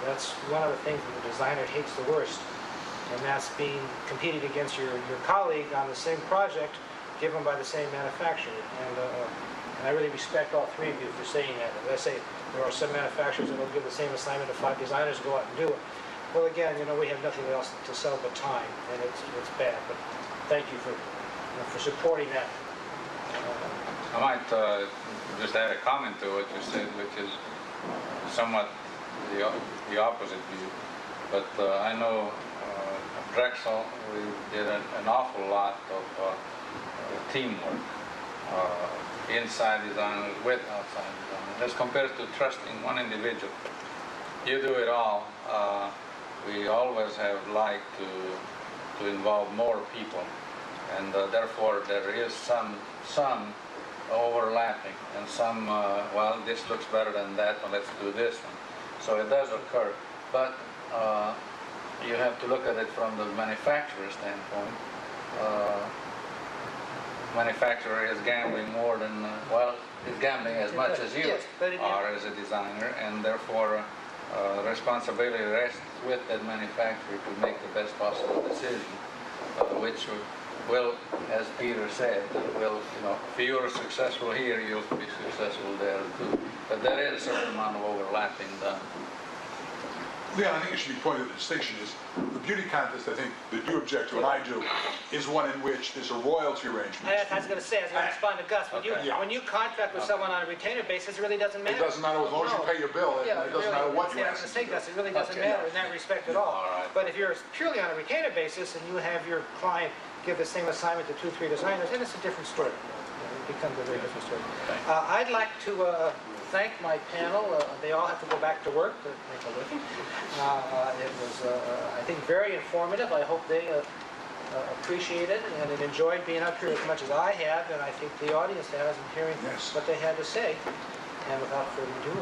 that's one of the things that the designer hates the worst, and that's being competed against your colleague on the same project given by the same manufacturer. And I really respect all three of you for saying that. As I say, there are some manufacturers that will give the same assignment to 5 designers to go out and do it. Well, again, we have nothing else to sell but time, and it's bad. But thank you for supporting that. I might just add a comment to what you said, which is somewhat the opposite view. But I know at Drexel we did an awful lot of teamwork, inside designers with outside designers, as compared to trusting one individual. You do it all. We always have liked to involve more people, and therefore there is some overlapping and some, well, this looks better than that one, let's do this one. So it does occur, but you have to look at it from the manufacturer standpoint. Manufacturer is gambling more than, is gambling as much as you are as a designer, and therefore responsibility rests with that manufacturer to make the best possible decision, which will, as Peter said, if you're successful here, you'll be successful there too. But there is a certain amount of overlapping done. Leon, I think it should be pointed out the distinction is the beauty contest, I think, that you object to and I do, is one in which there's a royalty arrangement. I was going to say, I was going to respond to Gus. When you contract with someone on a retainer basis, it really doesn't matter. It doesn't matter as long as you pay your bill. It doesn't matter what you ask. I was going to say, Gus, it really doesn't Okay. matter in that respect at all. All right. But if you're purely on a retainer basis and you have your client give the same assignment to 2-3 designers, then it's a different story. It becomes a very different story. I'd like to thank my panel. They all have to go back to work to make a living. It was, I think, very informative. I hope they appreciate it and enjoyed being up here as much as I have, and I think the audience has in hearing what they had to say. And without further ado,